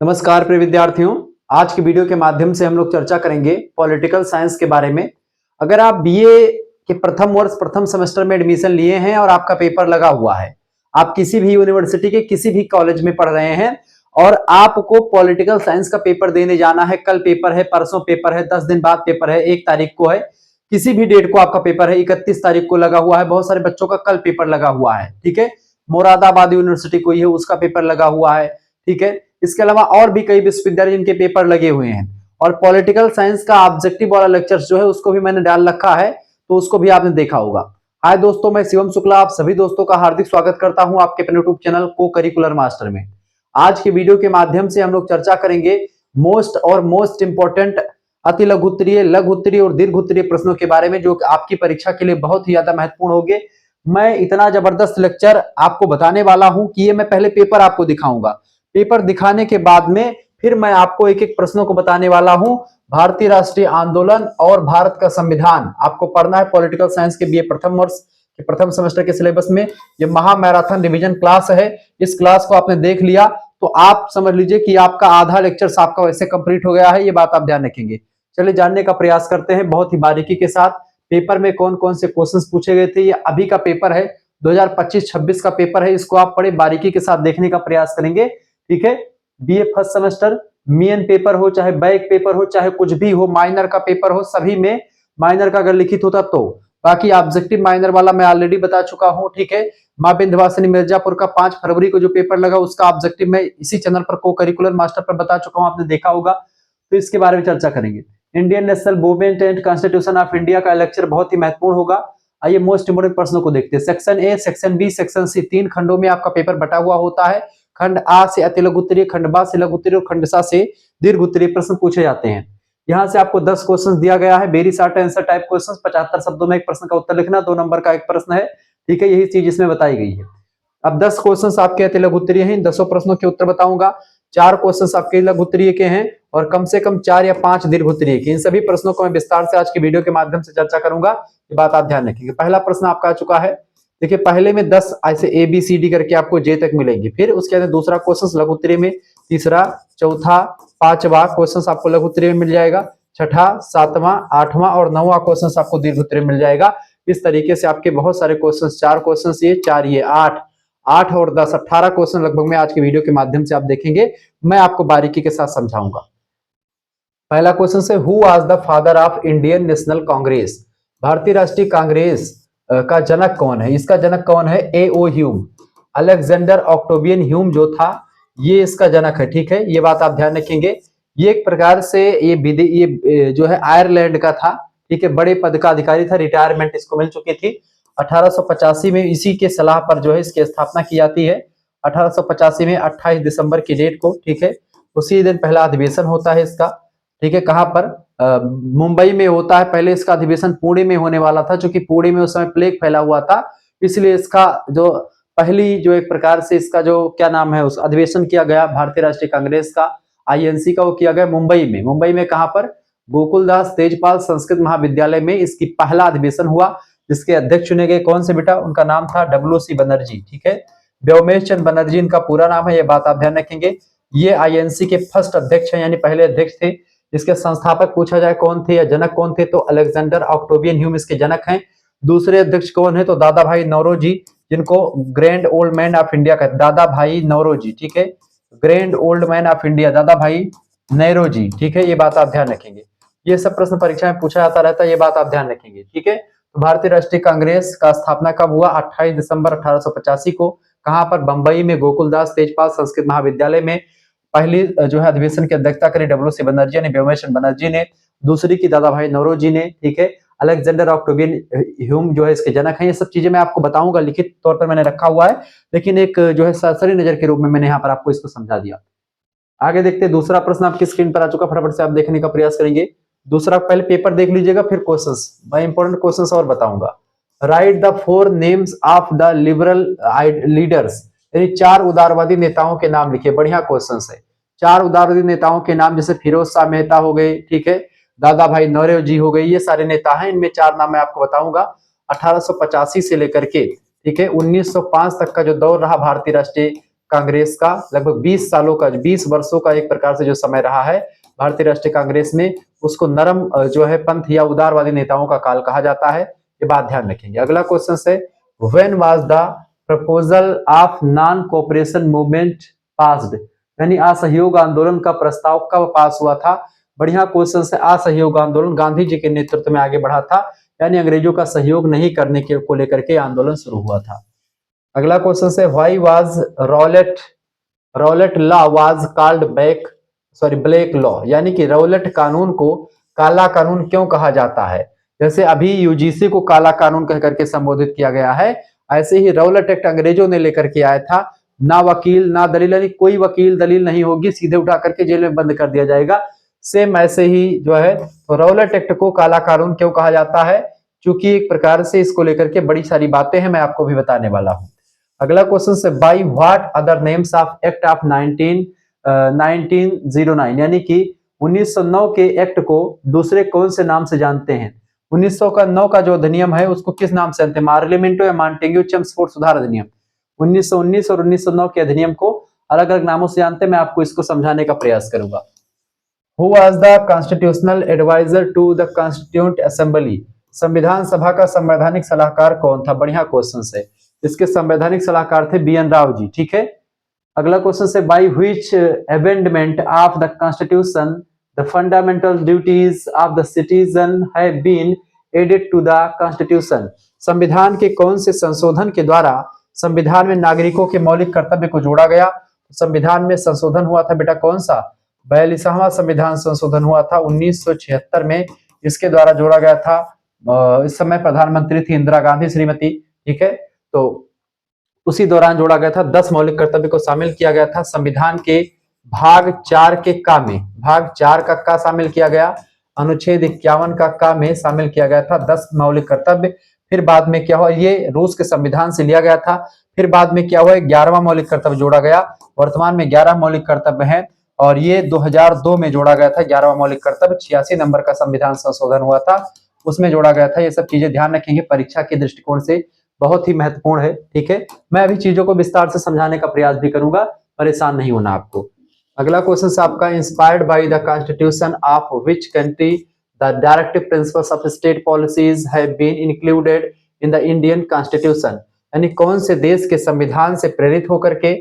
नमस्कार प्रिय विद्यार्थियों। आज की वीडियो के माध्यम से हम लोग चर्चा करेंगे पॉलिटिकल साइंस के बारे में। अगर आप बीए के प्रथम वर्ष प्रथम सेमेस्टर में एडमिशन लिए हैं और आपका पेपर लगा हुआ है, आप किसी भी यूनिवर्सिटी के किसी भी कॉलेज में पढ़ रहे हैं और आपको पॉलिटिकल साइंस का पेपर देने जाना है, कल पेपर है, परसों पेपर है, 10 दिन बाद पेपर है, 1 तारीख को है, किसी भी डेट को आपका पेपर है, 31 तारीख को लगा हुआ है, बहुत सारे बच्चों का कल पेपर लगा हुआ है, ठीक है। मुरादाबाद यूनिवर्सिटी कोई है, उसका पेपर लगा हुआ है, ठीक है। इसके अलावा और भी कई विश्वविद्यालय जिनके पेपर लगे हुए हैं और पॉलिटिकल साइंस का ऑब्जेक्टिव वाला लेक्चर्स जो है उसको भी मैंने डाल रखा है, तो उसको भी आपने देखा होगा। हाय दोस्तों, मैं शिवम शुक्ला आप सभी दोस्तों का हार्दिक स्वागत करता हूं आपके अपने यूट्यूब चैनल को करिकुलर मास्टर में। आज की वीडियो के माध्यम से हम लोग चर्चा करेंगे मोस्ट इंपॉर्टेंट अति लघु उत्तरीय, लघु उत्तरीय और दीर्घ उत्तरीय प्रश्नों के बारे में, जो आपकी परीक्षा के लिए बहुत ही ज्यादा महत्वपूर्ण होंगे। मैं इतना जबरदस्त लेक्चर आपको बताने वाला हूं कि ये मैं पहले पेपर आपको दिखाऊंगा, पेपर दिखाने के बाद में फिर मैं आपको एक एक प्रश्नों को बताने वाला हूं। भारतीय राष्ट्रीय आंदोलन और भारत का संविधान आपको पढ़ना है पॉलिटिकल साइंस के बीए प्रथम वर्ष के प्रथम सेमेस्टर के सिलेबस में। ये महा मैराथन रिवीजन क्लास है। इस क्लास को आपने देख लिया तो आप समझ लीजिए कि आपका आधा लेक्चर आपका वैसे कंप्लीट हो गया है। ये बात आप ध्यान रखेंगे। चलिए जानने का प्रयास करते हैं बहुत ही बारीकी के साथ पेपर में कौन कौन से क्वेश्चंस पूछे गए थे। ये अभी का पेपर है, 2025-26 का पेपर है। इसको आप बड़े बारीकी के साथ देखने का प्रयास करेंगे, ठीक है। BA first semester main paper हो, चाहे बैक पेपर हो, चाहे कुछ भी हो, माइनर का पेपर हो, सभी में माइनर का अगर लिखित होता तो, बाकी ऑब्जेक्टिव माइनर वाला मैं ऑलरेडी बता चुका हूं, ठीक है। मां विंध्यवासिनी मिर्जापुर का 5 फरवरी को जो पेपर लगा उसका ऑब्जेक्टिव मैं इसी चैनल पर को करिकुलर मास्टर पर बता चुका हूं, आपने देखा होगा। तो इसके बारे में चर्चा करेंगे। Indian national movement and constitution of India का लेक्चर बहुत ही महत्वपूर्ण होगा। आइए मोस्ट इंपोर्टेंट प्रश्नों को देखते हैं। Section A, section B, section C, 3 खंडों में आपका पेपर बटा हुआ होता है। खंड आ से अति लघु उत्तरीय, खंड बा से लघु उत्तरीय और खंड सा से दीर्घ उत्तरीय प्रश्न पूछे जाते हैं। यहाँ से आपको 10 क्वेश्चन दिया गया है, very short answer type question. 75 शब्दों में एक प्रश्न का उत्तर लिखना, 2 नंबर का एक प्रश्न है, ठीक है। यही चीज इसमें बताई गई है। अब 10 क्वेश्चन आपके अति लघु उत्तरीय हैं, 10 प्रश्नों के उत्तर बताऊंगा। 4 क्वेश्चन आपके लघु उत्तरीय के हैं और कम से कम 4 या 5 दीर्घ उत्तरीय के। इन सभी प्रश्नों को मैं विस्तार से आज की वीडियो के माध्यम से चर्चा करूंगा। ये बात आप ध्यान रखेंगे। पहला प्रश्न आपका आ चुका है। देखिए पहले में 10 ऐसे ए बी सी डी करके आपको जे तक मिलेंगे। फिर उसके बाद दूसरा क्वेश्चन लघु उत्तरीय में, तीसरा, चौथा, पांचवा क्वेश्चन आपको लघु उत्तरीय में मिल जाएगा, छठा, सातवां, आठवां और 9वां क्वेश्चन आपको दीर्घ उत्तरीय मिल जाएगा। इस तरीके से आपके बहुत सारे क्वेश्चन, 4 क्वेश्चन ये, 4 ये, 8 और 10, 18 क्वेश्चन लगभग में आज की वीडियो के माध्यम से आप देखेंगे। मैं आपको बारीकी के साथ समझाऊंगा। पहला क्वेश्चन से, who was the father of Indian national Congress? भारतीय राष्ट्रीय कांग्रेस का जनक कौन है? इसका जनक कौन है? A.O.. Hume, Alexander Octavian Hume जो था ये इसका जनक है, ठीक है। ये बात आप ध्यान रखेंगे। ये एक प्रकार से ये जो है आयरलैंड का था, ठीक है। बड़े पद का अधिकारी था, रिटायरमेंट इसको मिल चुकी थी। 1885 में इसी के सलाह पर जो है इसकी स्थापना की जाती है। 1885 में 28 दिसंबर की डेट को, ठीक है, उसी दिन पहला अधिवेशन होता है इसका, ठीक है। कहां पर? मुंबई में होता है। पहले इसका अधिवेशन पुणे में होने वाला था, क्योंकि पुणे में उस समय प्लेग फैला हुआ था, इसलिए इसका जो पहली जो एक प्रकार से इसका जो क्या नाम है उस अधिवेशन किया गया भारतीय राष्ट्रीय कांग्रेस का, आईएनसी का, वो किया गया मुंबई में। मुंबई में कहां पर? गोकुलदास तेजपाल संस्कृत महाविद्यालय में इसकी पहला अधिवेशन हुआ, जिसके अध्यक्ष चुने गए कौन से बेटा? उनका नाम था डब्ल्यू.सी. बनर्जी, ठीक है। व्योमेश चंद्र बनर्जी इनका पूरा नाम है, ये बात आप ध्यान रखेंगे। ये आईएनसी के फर्स्ट अध्यक्ष हैं, यानी पहले अध्यक्ष थे। इसके संस्थापक पूछा जाए कौन थे या जनक कौन थे, तो अलेक्जेंडर ऑक्टेवियन ह्यूम इसके जनक हैं। दूसरे अध्यक्ष कौन है? तो दादा भाई नौरोजी, जिनको grand old man of India कहते हैं। दादा भाई नौरोजी, ठीक है। Grand old man of India, दादा भाई नेरोजी, ठीक है। ये बात आप ध्यान रखेंगे। ये सब प्रश्न परीक्षा में पूछा जाता रहता है, ये बात आप ध्यान रखेंगे, ठीक है। तो भारतीय राष्ट्रीय कांग्रेस का स्थापना कब हुआ? 28 दिसंबर 1885 को। कहां पर? बंबई में गोकुलदास तेजपाल संस्कृत महाविद्यालय में। पहली जो है अधिवेशन की अध्यक्षता करी डब्ल्यू.सी. बनर्जी ने, व्योमेश बनर्जी ने। दूसरी की दादा भाई नौरोजी ने, ठीक है। अलेक्जेंडर ऑक्टेवियन ह्यूम जो है इसके जनक हैं। ये सब चीजें मैं आपको बताऊंगा, लिखित तौर पर मैंने रखा हुआ है, लेकिन एक जो है सरसरी नजर के रूप में मैंने यहाँ पर आपको इसको समझा दिया। आगे देखते हैं। दूसरा प्रश्न आपकी स्क्रीन पर आ चुका, फटाफट से आप देखने का प्रयास करेंगे। दूसरा पहले पेपर देख लीजिएगा, फिर क्वेश्चंस, मैं इंपॉर्टेंट क्वेश्चंस और बताऊंगा। Right the 4 names of the liberal leaders, यानी 4 उदारवादी नेताओं के नाम लिखिए। बढ़िया क्वेश्चन है। 4 उदारवादी नेताओं के नाम, जैसे फिरोज शाह मेहता हो गए, ठीक है, दादा भाई नौरोजी हो गए, ये सारे नेता हैं। इनमें 4 नाम मैं आपको बताऊंगा। 1885 से लेकर के, ठीक है, 1905 तक का जो दौर रहा भारतीय राष्ट्रीय कांग्रेस का लगभग 20 सालों का 20 वर्षों का एक प्रकार से जो समय रहा है भारतीय राष्ट्रीय कांग्रेस में, उसको नरम जो है पंथ या उदारवादी नेताओं का काल कहा जाता है। ये बात ध्यान रखेंगे। अगला क्वेश्चन है when was the proposal of non cooperation movement passed, यानी असहयोग आंदोलन का प्रस्ताव कब पास हुआ था। बढ़िया क्वेश्चन है। असहयोग आंदोलन गांधी जी के नेतृत्व में आगे बढ़ा था, यानी अंग्रेजों का सहयोग नहीं करने के को लेकर के आंदोलन शुरू हुआ था। अगला क्वेश्चन है why was Rowlatt law was called black law, यानी कि रौलेट कानून को काला कानून क्यों कहा जाता है। जैसे अभी यूजीसी को काला कानून कह करके संबोधित किया गया है, ऐसे ही रौलेट एक्ट अंग्रेजों ने लेकर के आया था। ना वकील ना दलील, यानी कोई वकील दलील नहीं होगी, सीधे उठा करके जेल में बंद कर दिया जाएगा। सेम ऐसे ही जो है तो रौलेट एक्ट को काला कानून क्यों कहा जाता है, क्योंकि एक प्रकार से इसको लेकर के बड़ी सारी बातें हैं, मैं आपको भी बताने वाला हूं। अगला क्वेश्चन से by what other names of act of 1909, यानी कि 1909 के एक्ट को दूसरे कौन से नाम से जानते हैं। 1909 का जो अधिनियम है उसको किस नाम से जानते हैं, मार्लिमेंटो या मॉन्टेग्यू चेम्सफोर्ड सुधार अधिनियम। 1919 और 1909 के अधिनियम को अलग अलग नामों से जानते हैं, मैं आपको इसको समझाने का प्रयास करूंगा। Who was the constitutional advisor to the Constituent Assembly? संविधान सभा का संवैधानिक सलाहकार कौन था। बढ़िया क्वेश्चन है। इसके संवैधानिक सलाहकार थे बी एन राव जी। ठीक है। अगला क्वेश्चन है by which amendment of the constitution the fundamental duties of the citizen have been added to the constitution. संविधान के कौन से संशोधन के द्वारा संविधान में नागरिकों के मौलिक कर्तव्य को जोड़ा गया। संविधान में संशोधन हुआ था बेटा कौन सा, 42वां संविधान संशोधन हुआ था 1976 में, इसके द्वारा जोड़ा गया था। इस समय प्रधानमंत्री थी इंदिरा गांधी श्रीमती। ठीक है। तो उसी दौरान जोड़ा गया था। 10 मौलिक कर्तव्य को शामिल किया गया था। संविधान के भाग 4 के का में, भाग 4 का शामिल किया गया। अनुच्छेद 51 का में शामिल किया गया था 10 मौलिक कर्तव्य। फिर बाद में क्या हुआ, ये रूस के संविधान से लिया गया था। फिर बाद में क्या हुआ, 11वां मौलिक कर्तव्य जोड़ा गया। वर्तमान में 11 मौलिक कर्तव्य है और ये 2002 में जोड़ा गया था 11वां मौलिक कर्तव्य। 86 नंबर का संविधान संशोधन हुआ था, उसमें जोड़ा गया था। ये सब चीजें ध्यान रखेंगे, परीक्षा के दृष्टिकोण से बहुत ही महत्वपूर्ण है। ठीक है। मैं अभी चीजों को विस्तार से समझाने का प्रयास भी करूंगा, परेशान नहीं होना आपको। अगला क्वेश्चन से आपका inspired by the constitution of which country the directive principles of state policies have been included in the Indian constitution, यानी कौन से देश के संविधान से प्रेरित होकर के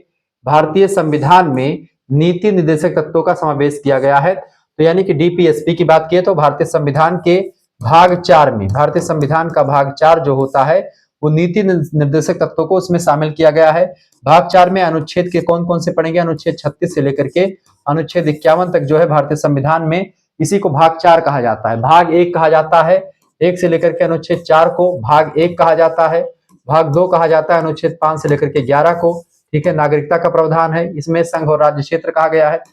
भारतीय संविधान में नीति निर्देशक तत्वों का समावेश किया गया है। तो यानी कि डीपीएसपी की बात किए तो भारतीय संविधान के भाग 4 में, भारतीय संविधान का भाग 4 जो होता है वो नीति निर्देशक तत्वों को उसमें शामिल किया गया है। भाग 4 में अनुच्छेद के कौन कौन से पढ़ेंगे, अनुच्छेद 36 से लेकर के अनुच्छेद 51 तक जो है भारतीय संविधान में, इसी को भाग 4 कहा जाता है। भाग 1 कहा जाता है, 1 से लेकर के अनुच्छेद 4 को भाग 1 कहा जाता है। भाग 2 कहा जाता है अनुच्छेद 5 से लेकर के 11 को। ठीक है। नागरिकता का प्रावधान है, इसमें संघ और राज्य क्षेत्र कहा गया है।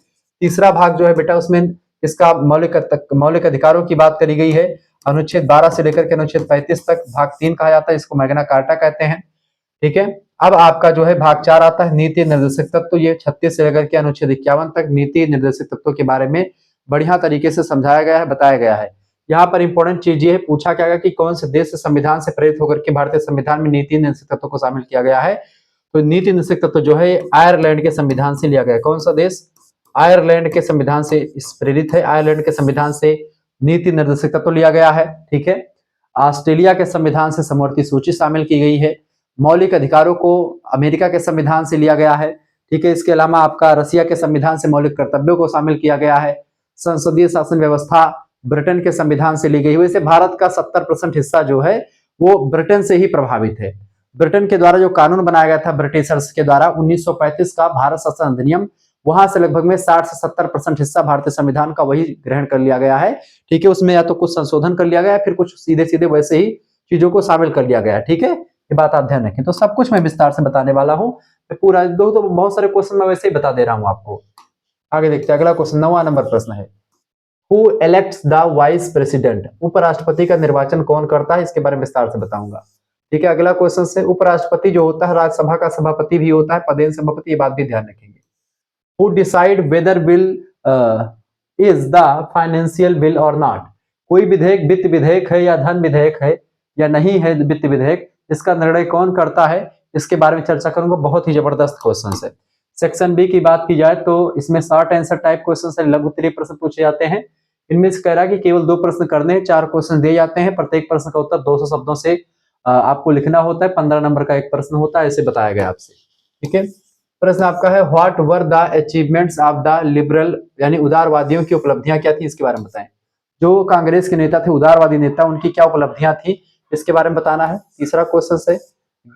तीसरा भाग जो है बेटा उसमें इसका मौलिक अधिकारों की बात करी गई है, अनुच्छेद 12 से लेकर के अनुच्छेद 35 तक। भाग 3 कहा जाता है, इसको मैग्ना कार्टा कहते हैं। ठीक है। अब आपका जो है भाग 4 आता है नीति निर्देशक तत्व। ये 36 से लेकर के अनुच्छेद 51 तक नीति निर्देशक तत्वों के बारे में बढ़िया तरीके से समझाया गया है, बताया गया है। यहाँ पर इंपॉर्टेंट चीज ये है, पूछा क्या गया कि कौन से देश से संविधान से प्रेरित होकर के भारतीय संविधान में नीति निर्देशक तत्वों को शामिल किया गया है। तो नीति निर्देशक तत्व जो है आयरलैंड के संविधान से लिया गया। कौन सा देश, आयरलैंड के संविधान से प्रेरित है। आयरलैंड के संविधान से नीति निर्देशक तत्व लिया गया है। ठीक है। ऑस्ट्रेलिया के संविधान से समवर्ती सूची शामिल की गई है। मौलिक अधिकारों को अमेरिका के संविधान से लिया गया है। ठीक है। इसके अलावा आपका रसिया के संविधान से मौलिक कर्तव्यों को शामिल किया गया है। संसदीय शासन व्यवस्था ब्रिटेन के संविधान से ली गई। वैसे भारत का 70% हिस्सा जो है वो ब्रिटेन से ही प्रभावित है। ब्रिटेन के द्वारा जो कानून बनाया गया था ब्रिटिशर्स के द्वारा 1935 का भारत शासन अधिनियम, वहां से लगभग में 60 से 70% हिस्सा भारतीय संविधान का वही ग्रहण कर लिया गया है। ठीक है। उसमें या तो कुछ संशोधन कर लिया गया है, फिर कुछ सीधे सीधे वैसे ही चीजों को शामिल कर लिया गया है। ठीक है। ये बात आप ध्यान रखें। तो सब कुछ मैं विस्तार से बताने वाला हूँ, पूरा दो तो बहुत सारे क्वेश्चन मैं वैसे ही बता दे रहा हूँ आपको। आगे देखते हैं। अगला क्वेश्चन 9वां नंबर प्रश्न है, who elects the vice president, उपराष्ट्रपति का निर्वाचन कौन करता है, इसके बारे में विस्तार से बताऊंगा। ठीक है। अगला क्वेश्चन से उपराष्ट्रपति जो होता है राज्यसभा का सभापति भी होता है, पदेन सभापति, ये बात भी ध्यान रखेंगे। Who decide whether bill is the financial bill और नॉट, कोई विधेयक वित्त विधेयक है या धन विधेयक है या नहीं है वित्त विधेयक, इसका निर्णय कौन करता है, इसके बारे में चर्चा करूंगा। बहुत ही जबरदस्त क्वेश्चन है। सेक्शन बी की बात की जाए तो इसमें शॉर्ट आंसर टाइप क्वेश्चन से लघु उत्तरीय प्रश्न पूछे जाते हैं। इनमें से कह रहा है कि केवल 2 प्रश्न करने हैं, 4 क्वेश्चन दिए जाते हैं, प्रत्येक प्रश्न का उत्तर 200 शब्दों से आपको लिखना होता है, 15 नंबर का एक प्रश्न होता है, ऐसे बताया गया आपसे। ठीक है, प्रश्न आपका है what were the achievements of the liberal, यानी उदारवादियों की उपलब्धियां क्या थी, इसके बारे में बताएं। जो कांग्रेस के नेता थे, उदारवादी नेता, उनकी क्या उपलब्धियां थी, इसके बारे में बताना है। तीसरा क्वेश्चन है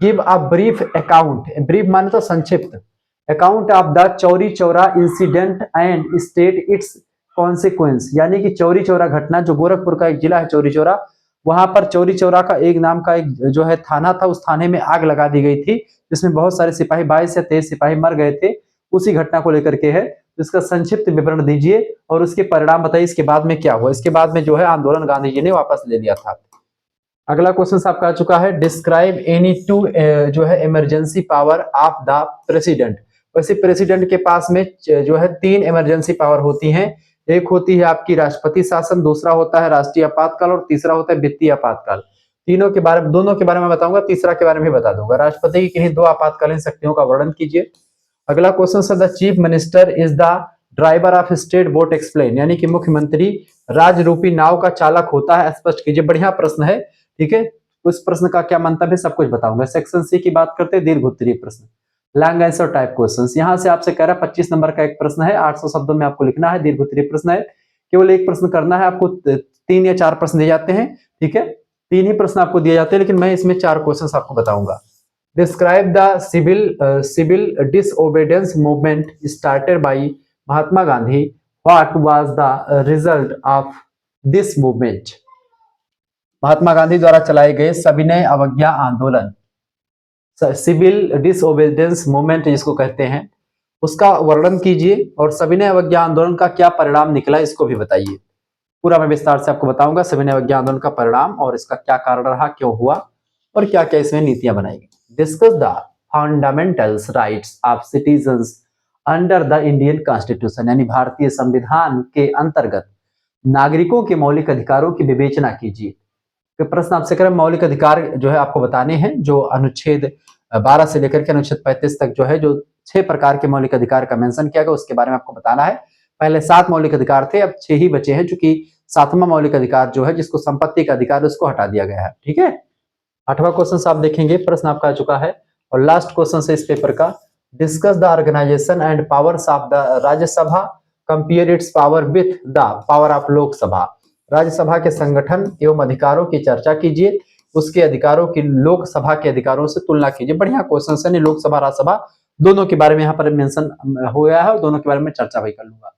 give a brief account, brief माने तो संक्षिप्त, account of the Chauri Chaura incident and state it's consequence, यानी कि चौरी चौरा घटना, जो गोरखपुर का एक जिला है चौरी चौरा, वहां पर चौरी चौरा का एक नाम का एक जो है थाना था, उस थाने में आग लगा दी गई थी, जिसमें बहुत सारे सिपाही, 22 या 23 सिपाही मर गए थे। उसी घटना को लेकर के है, इसका संक्षिप्त विवरण दीजिए और उसके परिणाम बताइए, इसके बाद में क्या हुआ। इसके बाद में जो है आंदोलन गांधी जी ने वापस ले लिया था। अगला क्वेश्चन आपका आ चुका है डिस्क्राइब एनी टू जो है emergency power of the president. वैसे प्रेसिडेंट के पास में जो है 3 इमरजेंसी पावर होती हैं। एक होती है आपकी राष्ट्रपति शासन, दूसरा होता है राष्ट्रीय आपातकाल और तीसरा होता है वित्तीय आपातकाल। दोनों के बारे में बताऊंगा, तीसरा के बारे में भी बता दूंगा। राष्ट्रपति की किन्हीं 2 आपातकालीन शक्तियों का वर्णन कीजिए। अगला क्वेश्चन है the chief minister is the driver of state boat explain, यानी कि मुख्यमंत्री राजरूपी नाव का चालक होता है, स्पष्ट कीजिए। बढ़िया प्रश्न है, ठीक है। उस प्रश्न का क्या मंतव्य है सब कुछ बताऊंगा। सेक्शन सी की बात करते हैं, दीर्घ उत्तरीय प्रश्न, लॉन्ग आंसर टाइप क्वेश्चंस। यहां से आपसे कह रहा है 25 नंबर का एक प्रश्न है, 800 शब्दों में आपको लिखना है, दीर्घ उत्तरीय प्रश्न है, केवल एक प्रश्न करना है आपको। 3 या 4 प्रश्न दिए जाते हैं, ठीक है, 3 ही प्रश्न आपको दिए जाते हैं, लेकिन मैं इसमें 4 क्वेश्चन आपको बताऊंगा। Describe the civil disobedience movement started by Mahatma Gandhi, what was the result of this movement. Mahatma Gandhi द्वारा चलाए गए सविनय अवज्ञा आंदोलन, सिविल डिसओबीडियंस मूवमेंट जिसको कहते हैं, उसका वर्णन कीजिए और सविनय अवज्ञा आंदोलन का क्या परिणाम निकला इसको भी बताइए। पूरा मैं विस्तार से आपको बताऊंगा सविनय अवज्ञा आंदोलन का परिणाम और इसका क्या कारण रहा, क्यों हुआ और क्या क्या इसमें नीतियां बनाई गई। Discuss the fundamentals rights of citizens under the Indian constitution, यानी भारतीय संविधान के अंतर्गत नागरिकों के मौलिक अधिकारों की विवेचना कीजिए। प्रश्न आपसे करें मौलिक अधिकार जो है आपको बताने हैं, जो अनुच्छेद 12 से लेकर के अनुच्छेद 35 तक जो है, जो 6 प्रकार के मौलिक अधिकार का मेंशन किया गया, उसके बारे में आपको बताना है। पहले 7 मौलिक अधिकार थे, अब 6 ही बचे हैं, चूंकि 7वां मौलिक अधिकार जो है जिसको संपत्ति का अधिकार, उसको हटा दिया गया है। ठीक है, 8वां क्वेश्चन आप देखेंगे, प्रश्न आपका आ चुका है और लास्ट क्वेश्चन से इस पेपर का, discuss the organisation and powers of the Rajya Sabha, compare it's power with the power of Lok Sabha. Rajya Sabha के संगठन एवं अधिकारों की चर्चा कीजिए, उसके अधिकारों की लोकसभा के अधिकारों से तुलना कीजिए। बढ़िया क्वेश्चन है, लोकसभा राज्यसभा दोनों के बारे में यहाँ पर मेंशन हो गया है और दोनों के बारे में चर्चा भी कर लूंगा।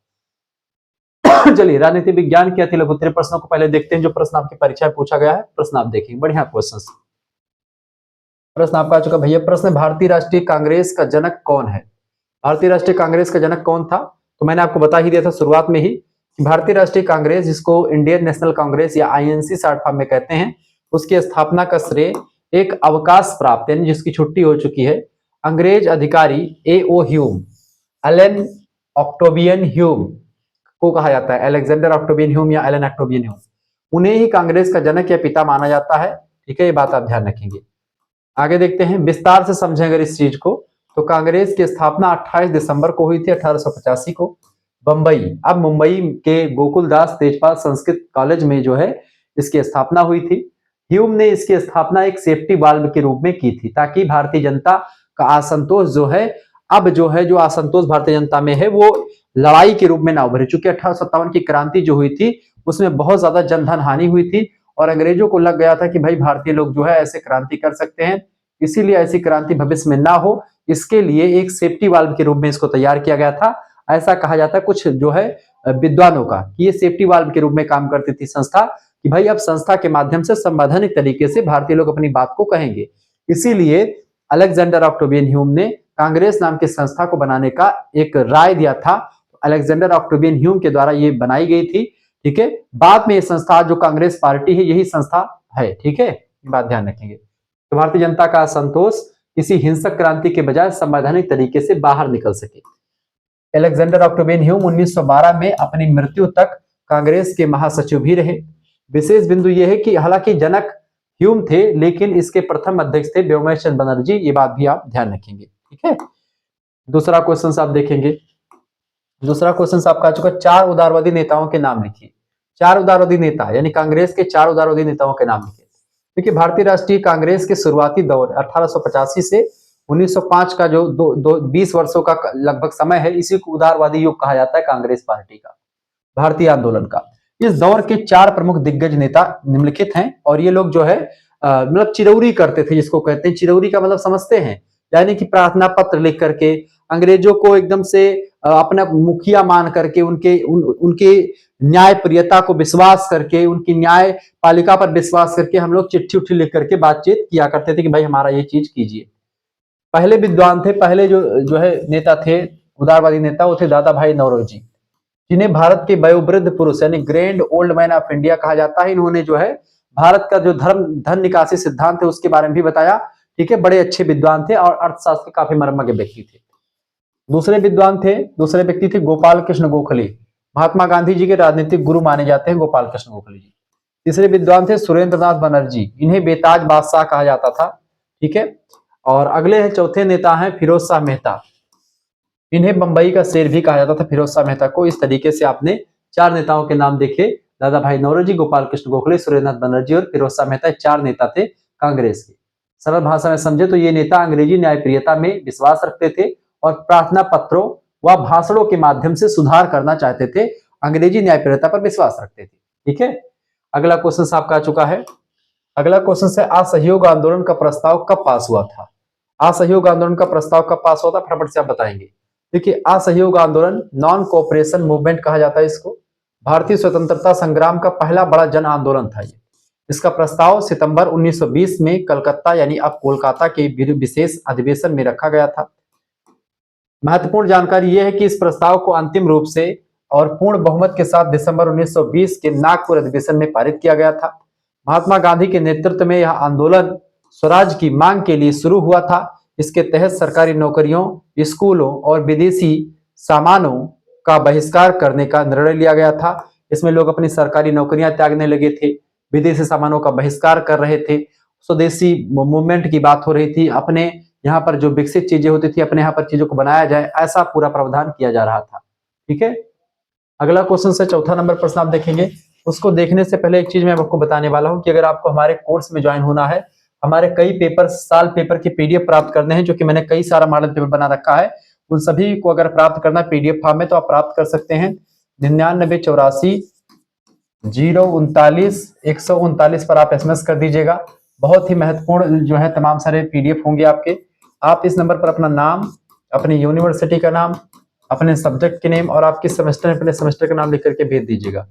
चलिए, राजनीति विज्ञान के अति लघु उत्तरीय प्रश्नों को पहले देखते हैं, जो प्रश्न आपकी परीक्षा में पूछा गया है। प्रश्न आप देखेंगे, बढ़िया क्वेश्चन। प्रश्न आपका आ चुका भैया, प्रश्न भारतीय राष्ट्रीय कांग्रेस का जनक कौन है। भारतीय राष्ट्रीय कांग्रेस का जनक कौन था, तो मैंने आपको बता ही दिया था शुरुआत में ही, भारतीय राष्ट्रीय कांग्रेस, जिसको इंडियन नेशनल कांग्रेस या आईएनसी शॉर्ट फॉर्म में कहते हैं, उसकी स्थापना का श्रेय एक अवकाश प्राप्त, यानी जिसकी छुट्टी हो चुकी है, अंग्रेज अधिकारी A O. Hume, Allan Octavian Hume को कहा जाता है, अलेक्जेंडर ऑक्टेवियन ह्यूम या एलन ऑक्टेवियन ह्यूम, उन्हें ही कांग्रेस का जनक या पिता माना जाता है। ठीक है, ये बात आप ध्यान रखेंगे। आगे देखते हैं, विस्तार से समझें अगर इस चीज को, तो कांग्रेस की स्थापना 28 दिसंबर को हुई थी 1885 को, बंबई, अब मुंबई के गोकुलदास तेजपाल संस्कृत कॉलेज में जो है इसकी स्थापना हुई थी। ह्यूम ने इसकी स्थापना एक सेफ्टी वाल्व के रूप में की थी, ताकि भारतीय जनता का असंतोष जो है, अब जो है जो असंतोष भारतीय जनता में है, वो लड़ाई के रूप में ना उभरे। चूंकि 1857 की क्रांति जो हुई थी उसमें बहुत ज्यादा जनधन हानि हुई थी और अंग्रेजों को लग गया था कि भाई भारतीय लोग जो है ऐसे क्रांति कर सकते हैं, इसीलिए ऐसी क्रांति भविष्य में ना हो, इसके लिए एक सेफ्टी वाल्व के रूप में इसको तैयार किया गया था। ऐसा कहा जाता है कुछ जो है विद्वानों का कि ये सेफ्टी वाल्व के रूप में काम करती थी संस्था, कि भाई अब संस्था के माध्यम से संवैधानिक तरीके से भारतीय लोग अपनी बात को कहेंगे। इसीलिए अलेक्जेंडर ऑक्टेवियन ह्यूम ने कांग्रेस नाम की संस्था को बनाने का एक राय दिया था। अलेक्जेंडर ऑक्टेवियन ह्यूम के द्वारा ये बनाई गई थी। ठीक है, बाद में ये संस्था जो कांग्रेस पार्टी है यही संस्था है। ठीक है, ये बात ध्यान रखेंगे। तो भारतीय जनता का असंतोष किसी हिंसक क्रांति के बजाय संवैधानिक तरीके से बाहर निकल सके। अलेक्जेंडर ऑक्टेवियन ह्यूम 1912 में अपनी मृत्यु तक कांग्रेस के महासचिव भी रहे। विशेष बिंदु यह है कि हालांकि जनक ह्यूम थे, लेकिन इसके प्रथम अध्यक्ष थे व्योमेश चंद्र बनर्जी, ये बात भी आप ध्यान रखेंगे। ठीक है, दूसरा क्वेश्चन आप देखेंगे, दूसरा क्वेश्चन आपका आ चुका, 4 उदारवादी नेताओं के नाम लिखिए। 4 उदारवादी नेता यानी कांग्रेस के 4 उदारवादी नेताओं के नाम लिखिए। देखिए भारतीय राष्ट्रीय कांग्रेस के शुरुआती दौर 1885 से 1905 का जो 20 वर्षों का लगभग समय है, इसी को उदारवादी युग कहा जाता है कांग्रेस पार्टी का, भारतीय आंदोलन का। इस दौर के 4 प्रमुख दिग्गज नेता निम्नलिखित हैं और ये लोग जो है मतलब चिरौरी करते थे, जिसको कहते हैं चिरौरी का मतलब समझते हैं, यानी कि प्रार्थना पत्र लिख करके अंग्रेजों को एकदम से अपना मुखिया मान करके उनके न्याय प्रियता को विश्वास करके, उनकी न्याय पालिका पर विश्वास करके हम लोग चिट्ठी उट्ठी लिख करके बातचीत किया करते थे कि भाई हमारा ये चीज कीजिए। पहले विद्वान थे, पहले जो है नेता थे उदारवादी नेता, वो थे दादा भाई नौरोजी, जिन्हें भारत के वयोवृद्ध पुरुष यानी grand old man of India कहा जाता है। इन्होंने जो है भारत का जो धन निकासी सिद्धांत है उसके बारे में भी बताया। ठीक है, बड़े अच्छे विद्वान थे और अर्थशास्त्र के काफी मर्मज्ञ व्यक्ति थे। दूसरे विद्वान थे, दूसरे व्यक्ति थे गोपाल कृष्ण गोखले, महात्मा गांधी जी के राजनीतिक गुरु माने जाते हैं गोपाल कृष्ण गोखले जी। तीसरे विद्वान थे सुरेंद्र नाथ बनर्जी, इन्हें बेताज बादशाह कहा जाता था। ठीक है, और अगले हैं चौथे नेता हैं फिरोज शाह मेहता, इन्हें बंबई का शेर भी कहा जाता था फिरोज शाह मेहता को। इस तरीके से आपने 4 नेताओं के नाम देखे, दादा भाई नौरोजी, गोपाल कृष्ण गोखले, सुरेंद्रनाथ बनर्जी और फिरोज शाह मेहता, 4 नेता थे कांग्रेस के। सरल भाषा में समझे तो ये नेता अंग्रेजी न्यायप्रियता में विश्वास रखते थे और प्रार्थना पत्रों व भाषणों के माध्यम से सुधार करना चाहते थे, अंग्रेजी न्यायप्रियता पर विश्वास रखते थे। ठीक है, अगला क्वेश्चन आपका आ चुका है। अगला क्वेश्चन है असहयोग आंदोलन का प्रस्ताव कब पास हुआ था? असहयोग आंदोलन का प्रस्ताव कब पास हुआ था, फटाफट से आप बताएंगे। देखिए असहयोग आंदोलन, नॉन कोऑपरेशन मूवमेंट कहा जाता है इसको, भारतीय स्वतंत्रता संग्राम का पहला बड़ा जन आंदोलन था ये। इसका प्रस्ताव सितंबर 1920 में कलकत्ता यानी अब कोलकाता के विशेष अधिवेशन में रखा गया था। महत्वपूर्ण जानकारी यह है कि इस प्रस्ताव को अंतिम रूप से और पूर्ण बहुमत के साथ दिसंबर 1920 के नागपुर अधिवेशन में पारित किया गया था। महात्मा गांधी के नेतृत्व में यह आंदोलन स्वराज की मांग के लिए शुरू हुआ था। इसके तहत सरकारी नौकरियों, स्कूलों और विदेशी सामानों का बहिष्कार करने का निर्णय लिया गया था। इसमें लोग अपनी सरकारी नौकरियां त्यागने लगे थे, विदेशी सामानों का बहिष्कार कर रहे थे, स्वदेशी मूवमेंट की बात हो रही थी, अपने यहाँ पर जो विकसित चीजें होती थी अपने यहाँ पर चीजों को बनाया जाए, ऐसा पूरा प्रावधान किया जा रहा था। ठीक है, अगला क्वेश्चन से चौथा नंबर प्रश्न आप देखेंगे। उसको देखने से पहले एक चीज मैं आपको बताने वाला हूं कि अगर आपको हमारे कोर्स में ज्वाइन होना है, हमारे कई पेपर, साल पेपर की पीडीएफ प्राप्त करने हैं, जो कि मैंने कई सारा मॉडल पेपर बना रखा है, उन सभी को अगर प्राप्त करना है पीडीएफ फॉर्म में तो आप प्राप्त कर सकते हैं 9984 039 139 पर आप एसएमएस कर दीजिएगा। बहुत ही महत्वपूर्ण जो है तमाम सारे पीडीएफ होंगे आपके। आप इस नंबर पर अपना नाम, अपनी यूनिवर्सिटी का नाम, अपने सब्जेक्ट के नेम और आप किस सेमेस्टर में, अपने सेमेस्टर का नाम लिख करके भेज दीजिएगा।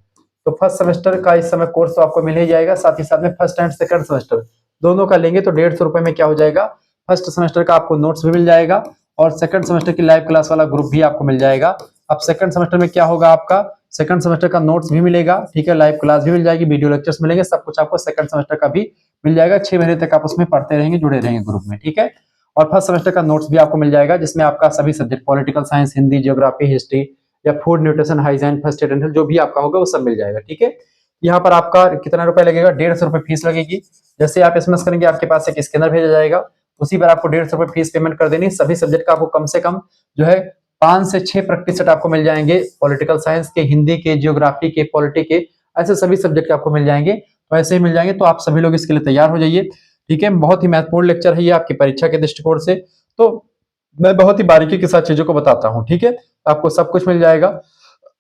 तो फर्स्ट सेमेस्टर का इस समय कोर्स तो आपको मिल ही जाएगा, साथ ही साथ में फर्स्ट एंड सेकंड सेमेस्टर दोनों का लेंगे तो 150 रुपए में क्या हो जाएगा, फर्स्ट सेमेस्टर का आपको नोट्स भी मिल जाएगा और सेकंड सेमेस्टर की लाइव क्लास वाला ग्रुप भी आपको मिल जाएगा। अब सेकंड सेमेस्टर में क्या होगा, आपका सेकंड सेमेस्टर का नोट्स भी मिलेगा, ठीक है, लाइव क्लास भी मिल जाएगी, वीडियो लेक्चर्स मिलेंगे, सब कुछ आपको सेकंड सेमेस्टर का भी मिल जाएगा। 6 महीने तक आप उसमें पढ़ते रहेंगे, जुड़े रहेंगे ग्रुप में। ठीक है, और फर्स्ट सेमेस्टर का नोट्स भी आपको मिल जाएगा, जिसमें आपका सभी subject, political science, Hindi, geography, history या food, nutrition, hygiene, first aid and health, जो भी आपका होगा वो सब मिल जाएगा। ठीक है, यहाँ पर आपका कितना रुपए लगेगा, 150 रुपए फीस लगेगी। जैसे आप एसएमएस करेंगे आपके पास एक स्कैनर भेजा जाएगा, उसी पर आपको 150 रुपए फीस पेमेंट कर देनी। सभी सब्जेक्ट का आपको कम से कम जो है 5 से 6 प्रैक्टिस सेट आपको मिल जाएंगे, पॉलिटिकल साइंस के, हिंदी के, ज्योग्राफी के, पॉलिटी के, ऐसे सभी सब्जेक्ट आपको मिल जाएंगे। तो ऐसे ही मिल जाएंगे, तो आप सभी लोग इसके लिए तैयार हो जाइए। ठीक है, बहुत ही महत्वपूर्ण लेक्चर है ये आपकी परीक्षा के दृष्टिकोण से, तो मैं बहुत ही बारीकी के साथ चीजों को बताता हूँ। ठीक है, आपको सब कुछ मिल जाएगा।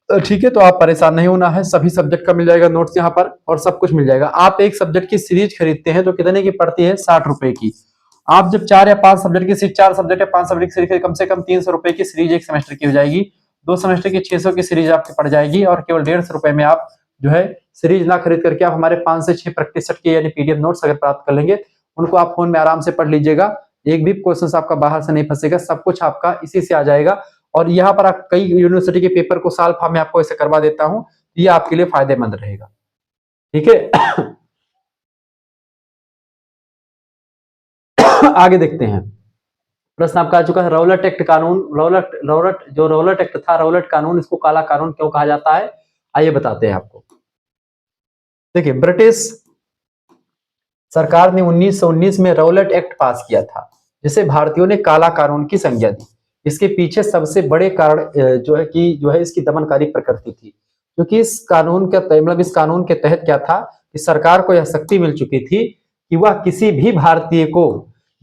ठीक है, तो आप परेशान नहीं होना है, सभी सब्जेक्ट का मिल जाएगा नोट्स यहाँ पर और सब कुछ मिल जाएगा। आप एक सब्जेक्ट की सीरीज खरीदते हैं तो कितने की पड़ती है, 60 रुपए की। आप जब 4 या 5 सब्जेक्ट की सीरीज, 4 सब्जेक्ट या 5 सब्जेक्ट की सीरीज, कम से कम 300 रुपए की सीरीज एक सेमेस्टर की हो जाएगी, 2 सेमेस्टर की 600 की सीरीज आपकी पड़ जाएगी और केवल 150 रुपए में आप जो है सीरीज ना खरीद करके आप हमारे 5 से 6 प्रैक्टिस सेट के यानी पीडीएफ नोट्स अगर प्राप्त कर लेंगे, उनको आप फोन में आराम से पढ़ लीजिएगा, एक भी क्वेश्चन आपका बाहर से नहीं फंसेगा, सब कुछ आपका इसी से आ जाएगा। और यहाँ पर आप कई यूनिवर्सिटी के पेपर को साल फॉर्म में आपको ऐसे करवा देता हूं, ये आपके लिए फायदेमंद रहेगा। ठीक है, आगे देखते हैं। प्रश्न आपका आ चुका है, रौलट एक्ट कानून, रौलट एक्ट था, रौलट कानून, इसको काला कानून क्यों कहा जाता है, आइए बताते हैं आपको। देखिए, ब्रिटिश सरकार ने 1919 में रौलट एक्ट पास किया था, जिसे भारतीयों ने काला कानून की संज्ञा दी। इसके पीछे सबसे बड़े कारण जो है इसकी दमनकारी प्रकृति थी, क्योंकि इस कानून के मतलब इस कानून के तहत क्या था कि सरकार को यह शक्ति मिल चुकी थी कि वह किसी भी भारतीय को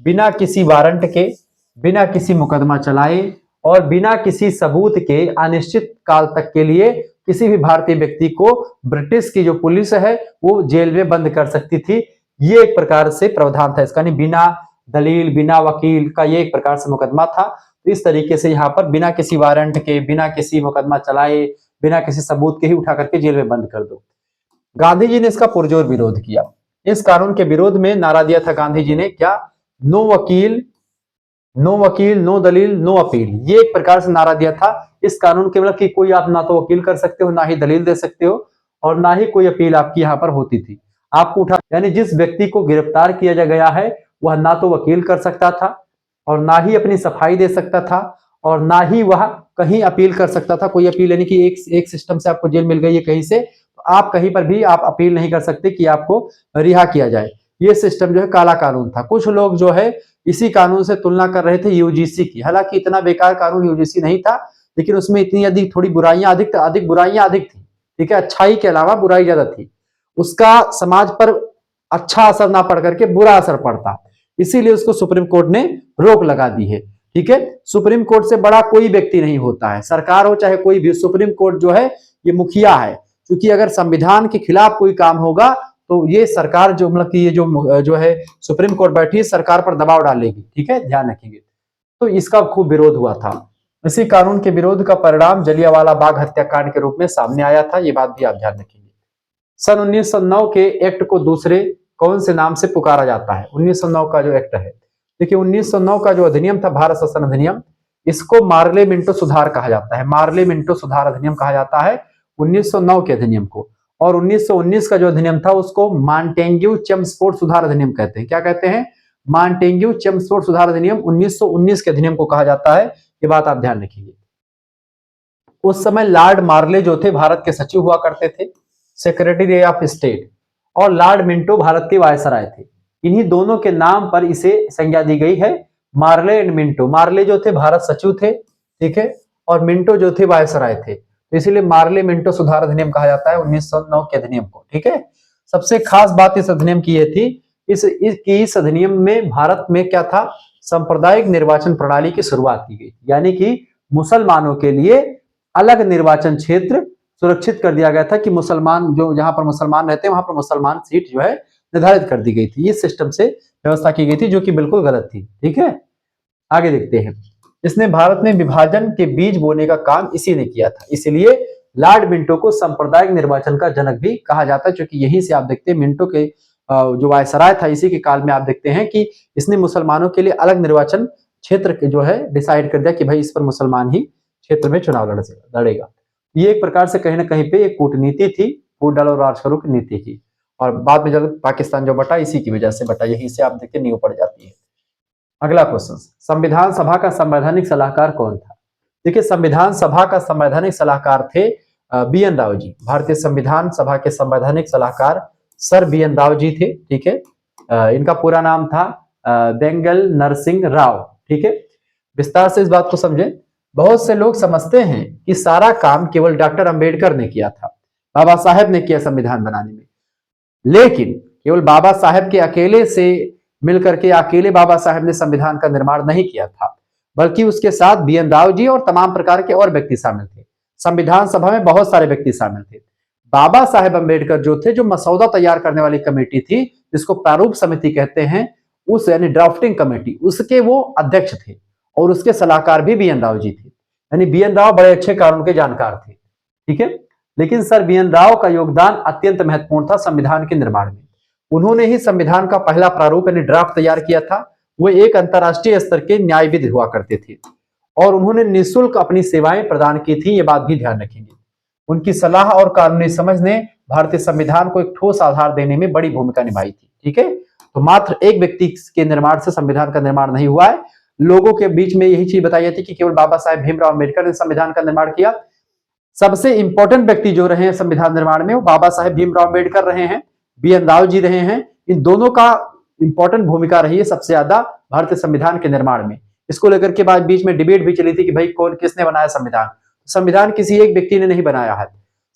बिना किसी वारंट के, बिना किसी मुकदमा चलाए और बिना किसी सबूत के अनिश्चित काल तक के लिए किसी भी भारतीय व्यक्ति को ब्रिटिश की जो पुलिस है वो जेल में बंद कर सकती थी। ये एक प्रकार से प्रावधान था इसका, नहीं बिना दलील बिना वकील का ये एक प्रकार से मुकदमा था। तो इस तरीके से यहाँ पर बिना किसी वारंट के, बिना किसी मुकदमा चलाए, बिना किसी सबूत के ही उठा करके जेल में बंद कर दो। गांधी जी ने इसका पुरजोर विरोध किया। इस कानून के विरोध में नारा दिया था गांधी जी ने, क्या? नो वकील, नो वकील, नो दलील, नो अपील। ये एक प्रकार से नारा दिया था इस कानून के, मतलब कि कोई आप ना तो वकील कर सकते हो, ना ही दलील दे सकते हो और ना ही कोई अपील आपकी यहाँ पर होती थी। आपको उठा, यानी जिस व्यक्ति को गिरफ्तार किया गया है वह ना तो वकील कर सकता था और ना ही अपनी सफाई दे सकता था और ना ही वह कहीं अपील कर सकता था। कोई अपील यानी कि एक सिस्टम से आपको जेल मिल गई है कहीं से, तो आप कहीं पर भी आप अपील नहीं कर सकते कि आपको रिहा किया जाए। ये सिस्टम जो है काला कानून था। कुछ लोग जो है इसी कानून से तुलना कर रहे थे यूजीसी की। हालांकि इतना बेकार कानून यूजीसी नहीं था, लेकिन उसमें इतनी अधिक थोड़ी बुराइयां अधिक बुराइयां अधिक थी। ठीक है, अच्छाई के अलावा बुराई ज्यादा थी। उसका समाज पर अच्छा असर ना पड़ करके बुरा असर पड़ता, इसीलिए उसको सुप्रीम कोर्ट ने रोक लगा दी है। ठीक है, सुप्रीम कोर्ट से बड़ा कोई व्यक्ति नहीं होता है, सरकार हो चाहे कोई भी। सुप्रीम कोर्ट जो है ये मुखिया है, क्योंकि अगर संविधान के खिलाफ कोई काम होगा तो ये सरकार जो मतलब कि ये जो है सुप्रीम कोर्ट बैठी है सरकार पर दबाव डालेगी। ठीक है, ध्यान रखेंगे। तो इसका खूब विरोध हुआ था। इसी कानून के विरोध का परिणाम जलियांवाला बाग हत्याकांड के रूप में सामने आया था। ये बात भी आप ध्यान रखेंगे। सन 1909 के एक्ट को दूसरे कौन से नाम से पुकारा जाता है? 1909 का जो एक्ट है, देखिए 1909 का जो अधिनियम था, भारत शासन अधिनियम, इसको मार्ले मिंटो सुधार कहा जाता है। मार्ले मिंटो सुधार अधिनियम कहा जाता है 1909 के अधिनियम को। और 1919 का जो अधिनियम था उसको मॉन्टेग्यू चेम्सफोर्ड सुधार अधिनियम कहते हैं। क्या कहते हैं? मॉन्टेग्यू चेम्सफोर्ड सुधार अधिनियम 1919 के अधिनियम को कहा जाता है। ये बात आप ध्यान रखिए। उस समय लॉर्ड मार्ले जो थे भारत के सचिव हुआ करते थे, सेक्रेटरी ऑफ स्टेट, और लॉर्ड मिंटो भारत के वायसराय थे। इन्हीं दोनों के नाम पर इसे संज्ञा दी गई है, मार्ले एंड मिंटो। मार्ले जो थे भारत सचिव थे, ठीक है, और मिंटो जो थे वायसराय थे, तो इसीलिए मार्ले मिंटो सुधार अधिनियम कहा जाता है 1909 के अधिनियम को। ठीक है, सबसे खास बात इस अधिनियम की यह थी, इस अधिनियम में भारत में क्या था? सांप्रदायिक निर्वाचन प्रणाली की शुरुआत की गई, यानी कि मुसलमानों के लिए अलग निर्वाचन क्षेत्र सुरक्षित कर दिया गया था कि मुसलमान जो जहां पर मुसलमान रहते हैं वहां पर मुसलमान सीट जो है निर्धारित कर दी गई थी। इस सिस्टम से व्यवस्था की गई थी, जो कि बिल्कुल गलत थी। ठीक है, आगे देखते हैं। इसने भारत में विभाजन के बीज बोने का काम इसी ने किया था, इसलिए लॉर्ड मिंटो को सांप्रदायिक निर्वाचन का जनक भी कहा जाता है, क्योंकि यहीं से आप देखते हैं मिंटो के जो वायसराय था इसी के काल में आप देखते हैं कि इसने मुसलमानों के लिए अलग निर्वाचन क्षेत्र जो है डिसाइड कर दिया कि भाई इस पर मुसलमान ही क्षेत्र में चुनाव लड़ेगा। ये एक प्रकार से कहीं ना कहीं पे एक कूटनीति थी, फूट डालो राज करो की नीति की। और बाद में जब पाकिस्तान जो बटा इसी की वजह से बटा, यहीं से आप देखते नींव पड़ जाती है। अगला क्वेश्चन, संविधान सभा का संवैधानिक सलाहकार कौन था? देखिए संविधान सभा का संवैधानिक सलाहकार थे बी.एन. राव जी। भारतीय संविधान सभा के संवैधानिक सलाहकार सर बी.एन. राव जी थे। ठीक है, इनका पूरा नाम था बेंगल नरसिंह राव। ठीक है, विस्तार से इस बात को समझें। बहुत से लोग समझते हैं कि सारा काम केवल डॉक्टर अंबेडकर ने किया था, बाबा साहेब ने किया संविधान बनाने में, लेकिन केवल बाबा साहेब के अकेले से मिलकर के अकेले बाबा साहेब ने संविधान का निर्माण नहीं किया था, बल्कि उसके साथ बी.एन. राव जी और तमाम प्रकार के और व्यक्ति शामिल थे। संविधान सभा में बहुत सारे व्यक्ति शामिल थे। बाबा साहेब अंबेडकर जो थे, जो मसौदा तैयार करने वाली कमेटी थी जिसको प्रारूप समिति कहते हैं, उस यानी ड्राफ्टिंग कमेटी, उसके वो अध्यक्ष थे और उसके सलाहकार भी बी.एन. राव जी थे। यानी बी.एन. राव बड़े अच्छे कानून के जानकार थे। ठीक है, लेकिन सर बी.एन. राव का योगदान अत्यंत महत्वपूर्ण था संविधान के निर्माण में। उन्होंने ही संविधान का पहला प्रारूप यानी ड्राफ्ट तैयार किया था। वो एक अंतरराष्ट्रीय स्तर के न्यायविद हुआ करते थे और उन्होंने निःशुल्क अपनी सेवाएं प्रदान की थी। ये बात भी ध्यान रखेंगे। उनकी सलाह और कानूनी समझ ने भारतीय संविधान को एक ठोस आधार देने में बड़ी भूमिका निभाई थी। ठीक है, तो मात्र एक व्यक्ति के निर्माण से संविधान का निर्माण नहीं हुआ है। लोगों के बीच में यही चीज बताई जाती कि केवल बाबा साहेब भीमराव अम्बेडकर ने संविधान का निर्माण किया। सबसे इंपॉर्टेंट व्यक्ति जो रहे हैं संविधान निर्माण में वो बाबा साहेब भीमराव अम्बेडकर रहे हैं, बी.एन. राव जी रहे हैं। इन दोनों का इंपॉर्टेंट भूमिका रही है सबसे ज्यादा भारतीय संविधान के निर्माण में। इसको लेकर के बाद बीच में डिबेट भी चली थी कि भाई कौन किसने बनाया संविधान। संविधान किसी एक व्यक्ति ने नहीं बनाया है।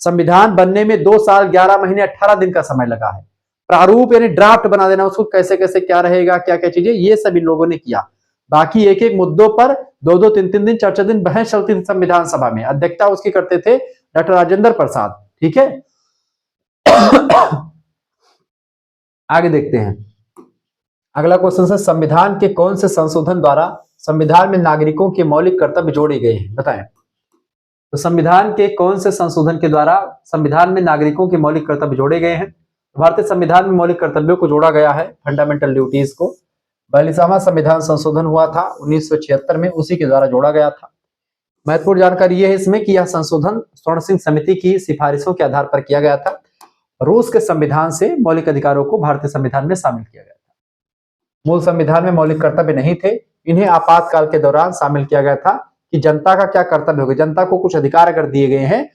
संविधान बनने में 2 साल 11 महीने 18 दिन का समय लगा है। प्रारूप यानी ड्राफ्ट बना देना, उसको कैसे कैसे क्या रहेगा, क्या क्या चीजें, ये सब इन लोगों ने किया। बाकी एक एक मुद्दों पर 2-2 3-3 दिन 4-4 दिन बहस चलती थी संविधान सभा में। अध्यक्षता उसकी करते थे डॉक्टर राजेंद्र प्रसाद। ठीक है, आगे देखते हैं। अगला क्वेश्चन है, संविधान के कौन से संशोधन द्वारा संविधान में नागरिकों के मौलिक कर्तव्य जोड़े गए हैं, बताएं। तो संविधान के कौन से संशोधन के द्वारा संविधान में नागरिकों के मौलिक कर्तव्य जोड़े गए हैं। भारतीय संविधान में मौलिक कर्तव्यों को जोड़ा गया है, फंडामेंटल ड्यूटीज को। 42वां संविधान संशोधन हुआ था 1976 में, उसी के द्वारा जोड़ा गया था। महत्वपूर्ण जानकारी यह है इसमें कि यह संशोधन स्वर्ण सिंह समिति की सिफारिशों के आधार पर किया गया था। रूस के संविधान से मौलिक अधिकारों को भारतीय संविधान में शामिल किया गया था। मूल संविधान में मौलिक कर्तव्य नहीं थे, इन्हें आपातकाल के दौरान शामिल किया गया था कि जनता का क्या कर्तव्य होगा। जनता को कुछ अधिकार अगर दिए गए हैं,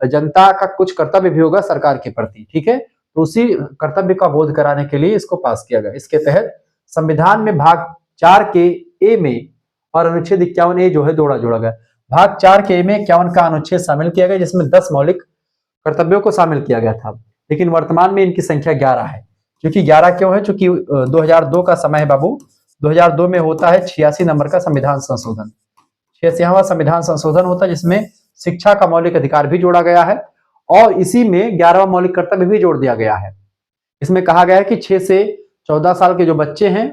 जनता का कुछ कर्तव्य भी होगा सरकार के प्रति। ठीक है, तो उसी कर्तव्य का बोध कराने के लिए इसको पास किया गया। इसके तहत संविधान में भाग 4 के ए में और अनुच्छेद 51A जो है जोड़ा गया। भाग 4 के ए में 51 का अनुच्छेद शामिल किया गया, जिसमें 10 मौलिक कर्तव्यों को शामिल किया गया था। लेकिन वर्तमान में इनकी संख्या 11 है। क्योंकि 11 क्यों है? क्योंकि 2002 का समय है बाबू। 2002 में होता है 86 नंबर का संविधान संशोधन। 86वां संविधान संशोधन होता है, जिसमें शिक्षा का मौलिक अधिकार भी जोड़ा गया है और इसी में 11वां मौलिक कर्तव्य भी जोड़ दिया गया है। इसमें कहा गया है कि 6 से 14 साल के जो बच्चे हैं,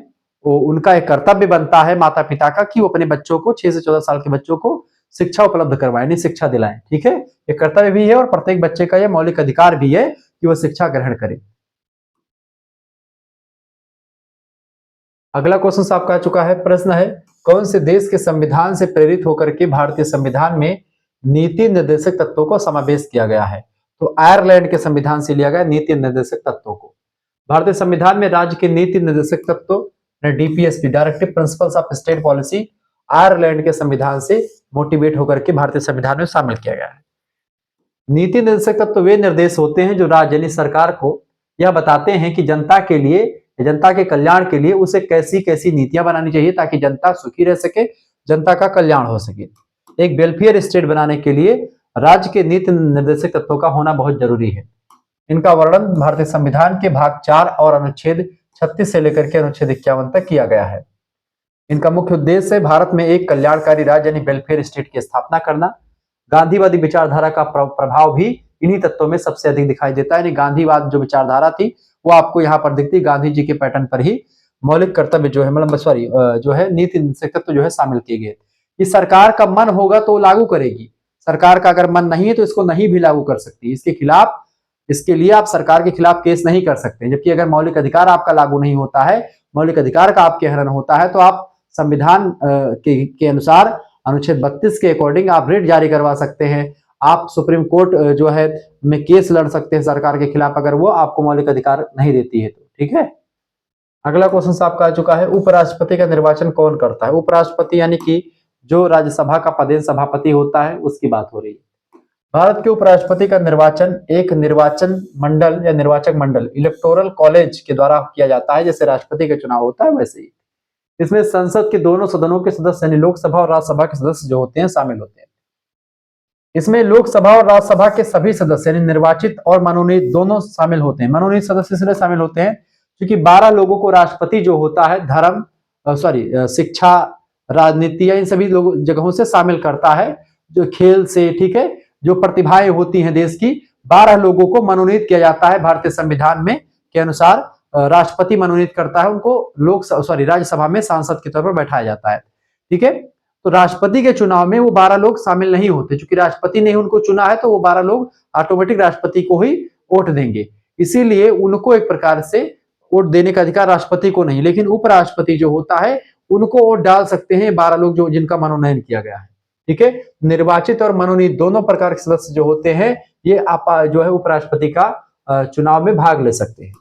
वो उनका एक कर्तव्य बनता है माता पिता का कि वो अपने बच्चों को, 6 से 14 साल के बच्चों को शिक्षा उपलब्ध करवाएं, यानी शिक्षा दिलाएं। ठीक है, ये कर्तव्य भी है और प्रत्येक बच्चे का यह मौलिक अधिकार भी है कि वह शिक्षा ग्रहण करे। अगला क्वेश्चन आपका आ चुका है। प्रश्न है, कौन से देश के संविधान से प्रेरित होकर के भारतीय संविधान में नीति निर्देशक तत्वों को समावेश किया गया है? तो आयरलैंड के संविधान से लिया गया नीति निर्देशक तत्वों को। भारतीय संविधान में राज्य के नीति निर्देशक तत्व DPSP, directive principles of state policy, Ireland के संविधान से मोटिवेट होकर के भारतीय संविधान में शामिल किया गया है। नीति निर्देशक तत्व वे निर्देश होते हैं जो राज्य यानी सरकार को यह बताते हैं कि जनता के लिए, जनता के कल्याण के लिए उसे कैसी कैसी नीतियां बनानी चाहिए ताकि जनता सुखी रह सके, जनता का कल्याण हो सके। एक वेलफेयर स्टेट बनाने के लिए राज्य के नीति निर्देशक तत्वों का होना बहुत जरूरी है। इनका वर्णन भारतीय संविधान के भाग 4 और अनुच्छेद 36 से लेकर के अनुच्छेद 51 तक किया गया है। इनका मुख्य उद्देश्य है भारत में एक कल्याणकारी राज्य यानी वेलफेयर स्टेट की स्थापना करना। गांधीवादी विचारधारा का प्रभाव भी इन्हीं तत्वों में सबसे अधिक दिखाई देता है। यानी गांधीवाद जो विचारधारा थी वो आपको यहाँ पर दिखती है। गांधी जी के पैटर्न पर ही मौलिक कर्तव्य जो है, मतलब सॉरी जो है नीति निर्देशक तत्व जो है शामिल किए गए। इस सरकार का मन होगा तो लागू करेगी, सरकार का अगर मन नहीं है तो इसको नहीं भी लागू कर सकती। इसके खिलाफ, इसके लिए आप सरकार के खिलाफ केस नहीं कर सकते। जबकि अगर मौलिक अधिकार आपका लागू नहीं होता है, मौलिक अधिकार का आपके हनन होता है, तो आप संविधान के अनुसार अनुच्छेद 32 के अकॉर्डिंग आप रिट जारी करवा सकते हैं। आप सुप्रीम कोर्ट जो है में केस लड़ सकते हैं सरकार के खिलाफ अगर वो आपको मौलिक अधिकार नहीं देती है तो। ठीक है, अगला क्वेश्चन आपका आ चुका है, उपराष्ट्रपति का निर्वाचन कौन करता है? उपराष्ट्रपति यानी कि जो राज्यसभा का पदेन सभापति होता है उसकी बात हो रही है। भारत के उपराष्ट्रपति का निर्वाचन एक निर्वाचन मंडल या निर्वाचक मंडल, इलेक्टोरल कॉलेज के द्वारा किया जाता है। जैसे राष्ट्रपति का चुनाव होता है वैसे ही इसमें संसद के दोनों सदनों के सदस्य यानी लोकसभा और राज्यसभा के सदस्य जो होते हैं शामिल होते हैं। इसमें लोकसभा और राज्यसभा के सभी सदस्य यानी निर्वाचित और मनोनीत दोनों शामिल होते हैं। मनोनीत सदस्य इसलिए शामिल होते हैं क्योंकि 12 लोगों को राष्ट्रपति जो होता है धर्म, शिक्षा, राजनीति या इन सभी जगहों से शामिल करता है, जो खेल से, ठीक है, जो प्रतिभाएं होती हैं देश की, 12 लोगों को मनोनीत किया जाता है। भारतीय संविधान में के अनुसार राष्ट्रपति मनोनीत करता है उनको, राज्यसभा में सांसद के तौर पर बैठाया जाता है। ठीक है, तो राष्ट्रपति के चुनाव में वो 12 लोग शामिल नहीं होते, क्योंकि राष्ट्रपति ने उनको चुना है तो वो 12 लोग ऑटोमेटिक राष्ट्रपति को ही वोट देंगे। इसीलिए उनको एक प्रकार से वोट देने का अधिकार राष्ट्रपति को नहीं, लेकिन उपराष्ट्रपति जो होता है उनको वोट डाल सकते हैं 12 लोग जो जिनका मनोनयन किया गया है। ठीक है, निर्वाचित और मनोनीत दोनों प्रकार के सदस्य जो होते हैं ये आप जो है उपराष्ट्रपति का चुनाव में भाग ले सकते हैं।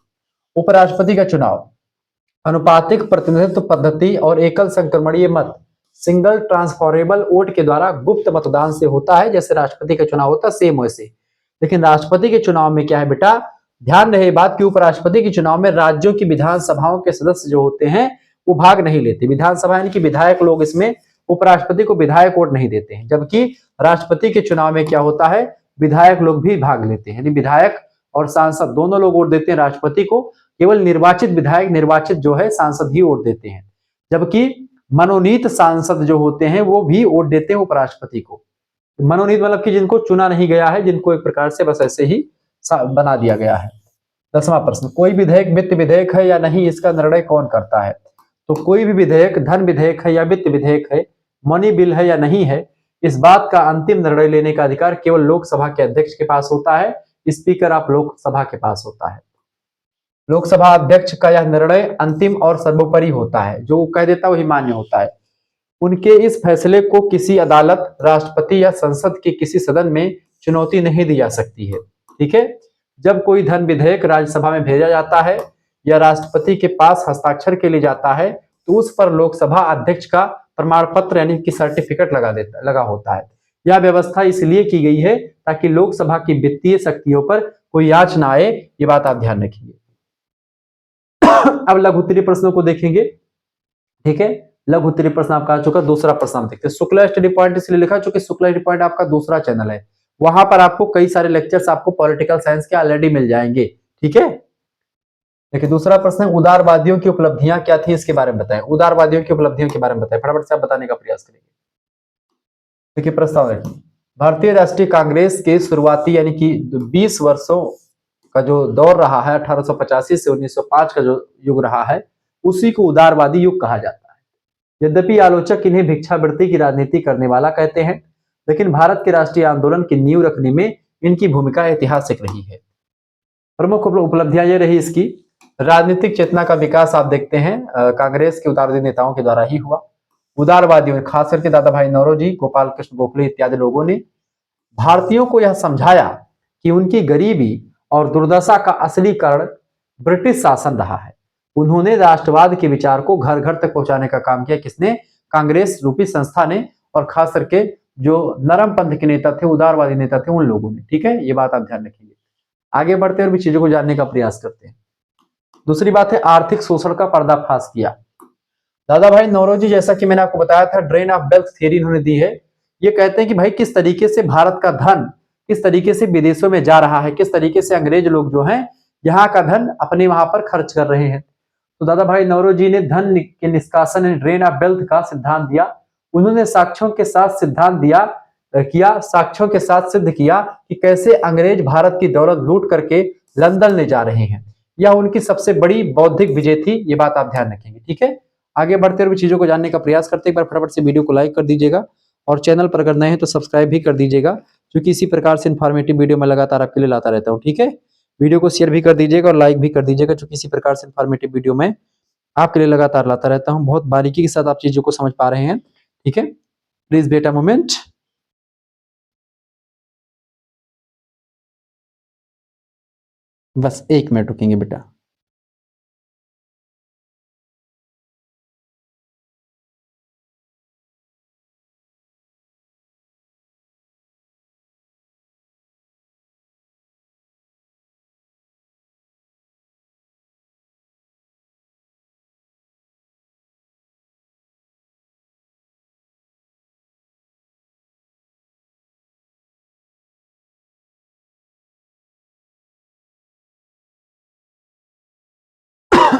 उपराष्ट्रपति का चुनाव अनुपातिक प्रतिनिधित्व पद्धति और एकल संक्रमणीय मत, सिंगल ट्रांसफरेबल वोट के द्वारा गुप्त मतदान से होता है। जैसे राष्ट्रपति का चुनाव होता है सेम वैसे। लेकिन राष्ट्रपति के चुनाव में क्या है बेटा, ध्यान रहे बात कि उपराष्ट्रपति के चुनाव में राज्यों की विधानसभाओं के सदस्य जो होते हैं वो भाग नहीं लेते। विधानसभा यानी कि विधायक लोग इसमें उपराष्ट्रपति को विधायक वोट नहीं देते हैं, जबकि राष्ट्रपति के चुनाव में क्या होता है, विधायक लोग भी भाग लेते हैं, यानी विधायक और सांसद दोनों लोग वोट देते हैं राष्ट्रपति को। केवल निर्वाचित विधायक, निर्वाचित जो है सांसद ही वोट देते हैं, जबकि मनोनीत सांसद जो होते हैं वो भी वोट देते हैं उपराष्ट्रपति को। मनोनीत मतलब कि जिनको चुना नहीं गया है, जिनको एक प्रकार से बस ऐसे ही बना दिया गया है। 10वां प्रश्न, कोई विधेयक वित्त विधेयक है या नहीं, इसका निर्णय कौन करता है? तो कोई भी विधेयक धन विधेयक है या वित्त विधेयक है, मनी बिल है या नहीं है, इस बात का अंतिम निर्णय लेने का अधिकार केवल लोकसभा के अध्यक्ष के पास होता है, स्पीकर ऑफ लोकसभा के पास होता है। लोकसभा अध्यक्ष का यह निर्णय अंतिम और सर्वोपरि होता है, जो कह देता है वही मान्य होता है। उनके इस फैसले को किसी अदालत, राष्ट्रपति या संसद के किसी सदन में चुनौती नहीं दी जा सकती है। ठीक है, जब कोई धन विधेयक राज्यसभा में भेजा जाता है या राष्ट्रपति के पास हस्ताक्षर के लिए जाता है, तो उस पर लोकसभा अध्यक्ष का प्रमाण पत्र यानी कि सर्टिफिकेट लगा होता है। यह व्यवस्था इसलिए की गई है ताकि लोकसभा की वित्तीय शक्तियों पर कोई आंच ना आए, ये बात आप ध्यान रखिए। अब लघु उत्तरीय प्रश्नों को देखेंगे। ठीक है, लघु उत्तरीय प्रश्न आपका आ चुका। दूसरा प्रश्न हम देखते हैं। शुक्ला स्टडी पॉइंट इसलिए लिखा चूंकि शुक्ला स्टडी पॉइंट आपका दूसरा चैनल है, वहां पर आपको कई सारे लेक्चर्स आपको पॉलिटिकल साइंस के ऑलरेडी मिल जाएंगे। ठीक है, देखिए दूसरा प्रश्न है, उदारवादियों की उपलब्धियां क्या थी, इसके बारे में बताएं। उदारवादियों की उपलब्धियों के बारे में बताएं, फटाफट से आप बताने का प्रयास करेंगे। देखिए प्रस्ताव है, भारतीय राष्ट्रीय कांग्रेस के शुरुआती यानी कि 20 वर्षों का जो दौर रहा है, 1885 से 1905 का जो युग रहा है, उसी को उदारवादी युग कहा जाता है। यद्यपि आलोचक इन्हें भिक्षावृत्ति की राजनीति करने वाला कहते हैं, लेकिन भारत के राष्ट्रीय आंदोलन की नींव रखने में इनकी भूमिका ऐतिहासिक रही है। प्रमुख उपलब्धियां ये रही इसकी, राजनीतिक चेतना का विकास आप देखते हैं कांग्रेस के उदारवादी नेताओं के द्वारा ही हुआ। उदारवादियों ने, खास करके दादा भाई नौरोजी, गोपाल कृष्ण गोखले इत्यादि लोगों ने भारतीयों को यह समझाया कि उनकी गरीबी और दुर्दशा का असली कारण ब्रिटिश शासन रहा है। उन्होंने राष्ट्रवाद के विचार को घर घर तक पहुंचाने का काम किया। किसने? कांग्रेस रूपी संस्था ने, और खास करके जो नरम पंथ के नेता थे, उदारवादी नेता थे, उन लोगों ने। ठीक है, ये बात आप ध्यान रखिए। आगे बढ़ते और भी चीजों को जानने का प्रयास करते हैं। दूसरी बात है, आर्थिक शोषण का पर्दाफाश किया। दादा भाई नौरोजी, जैसा कि मैंने आपको बताया था, ड्रेन ऑफ वेल्थ थ्योरी इन्होंने दी है। ये कहते हैं कि भाई किस तरीके से भारत का धन किस तरीके से विदेशों में जा रहा है, किस तरीके से अंग्रेज लोग जो हैं यहाँ का धन अपने वहां पर खर्च कर रहे हैं। तो दादा भाई नौरोजी ने धन के निष्कासन, ड्रेन ऑफ वेल्थ का सिद्धांत दिया। उन्होंने साक्ष्यों के साथ सिद्धांत साक्ष्यों के साथ सिद्ध किया कि कैसे अंग्रेज भारत की दौलत लूट करके लंदन ले जा रहे हैं। यह उनकी सबसे बड़ी बौद्धिक विजय थी, ये बात आप ध्यान रखेंगे। ठीक है, आगे बढ़ते हुए चीजों को जानने का प्रयास करते हैं। एक बार फटाफट से वीडियो को लाइक कर दीजिएगा और चैनल पर अगर नए हैं तो सब्सक्राइब भी कर दीजिएगा, क्योंकि इसी प्रकार से इन्फॉर्मेटिव वीडियो मैं लगातार आपके लिए लाता रहता हूँ। ठीक है, वीडियो को शेयर भी कर दीजिएगा और लाइक भी कर दीजिएगा, क्योंकि इसी प्रकार से इन्फॉर्मेटिव वीडियो मैं आपके लिए लगातार लाता रहता हूँ। बहुत बारीकी के साथ आप चीजों को समझ पा रहे हैं। ठीक है, प्लीज वेट अ मोमेंट। बस 1 मिनट रुकेंगे बेटा।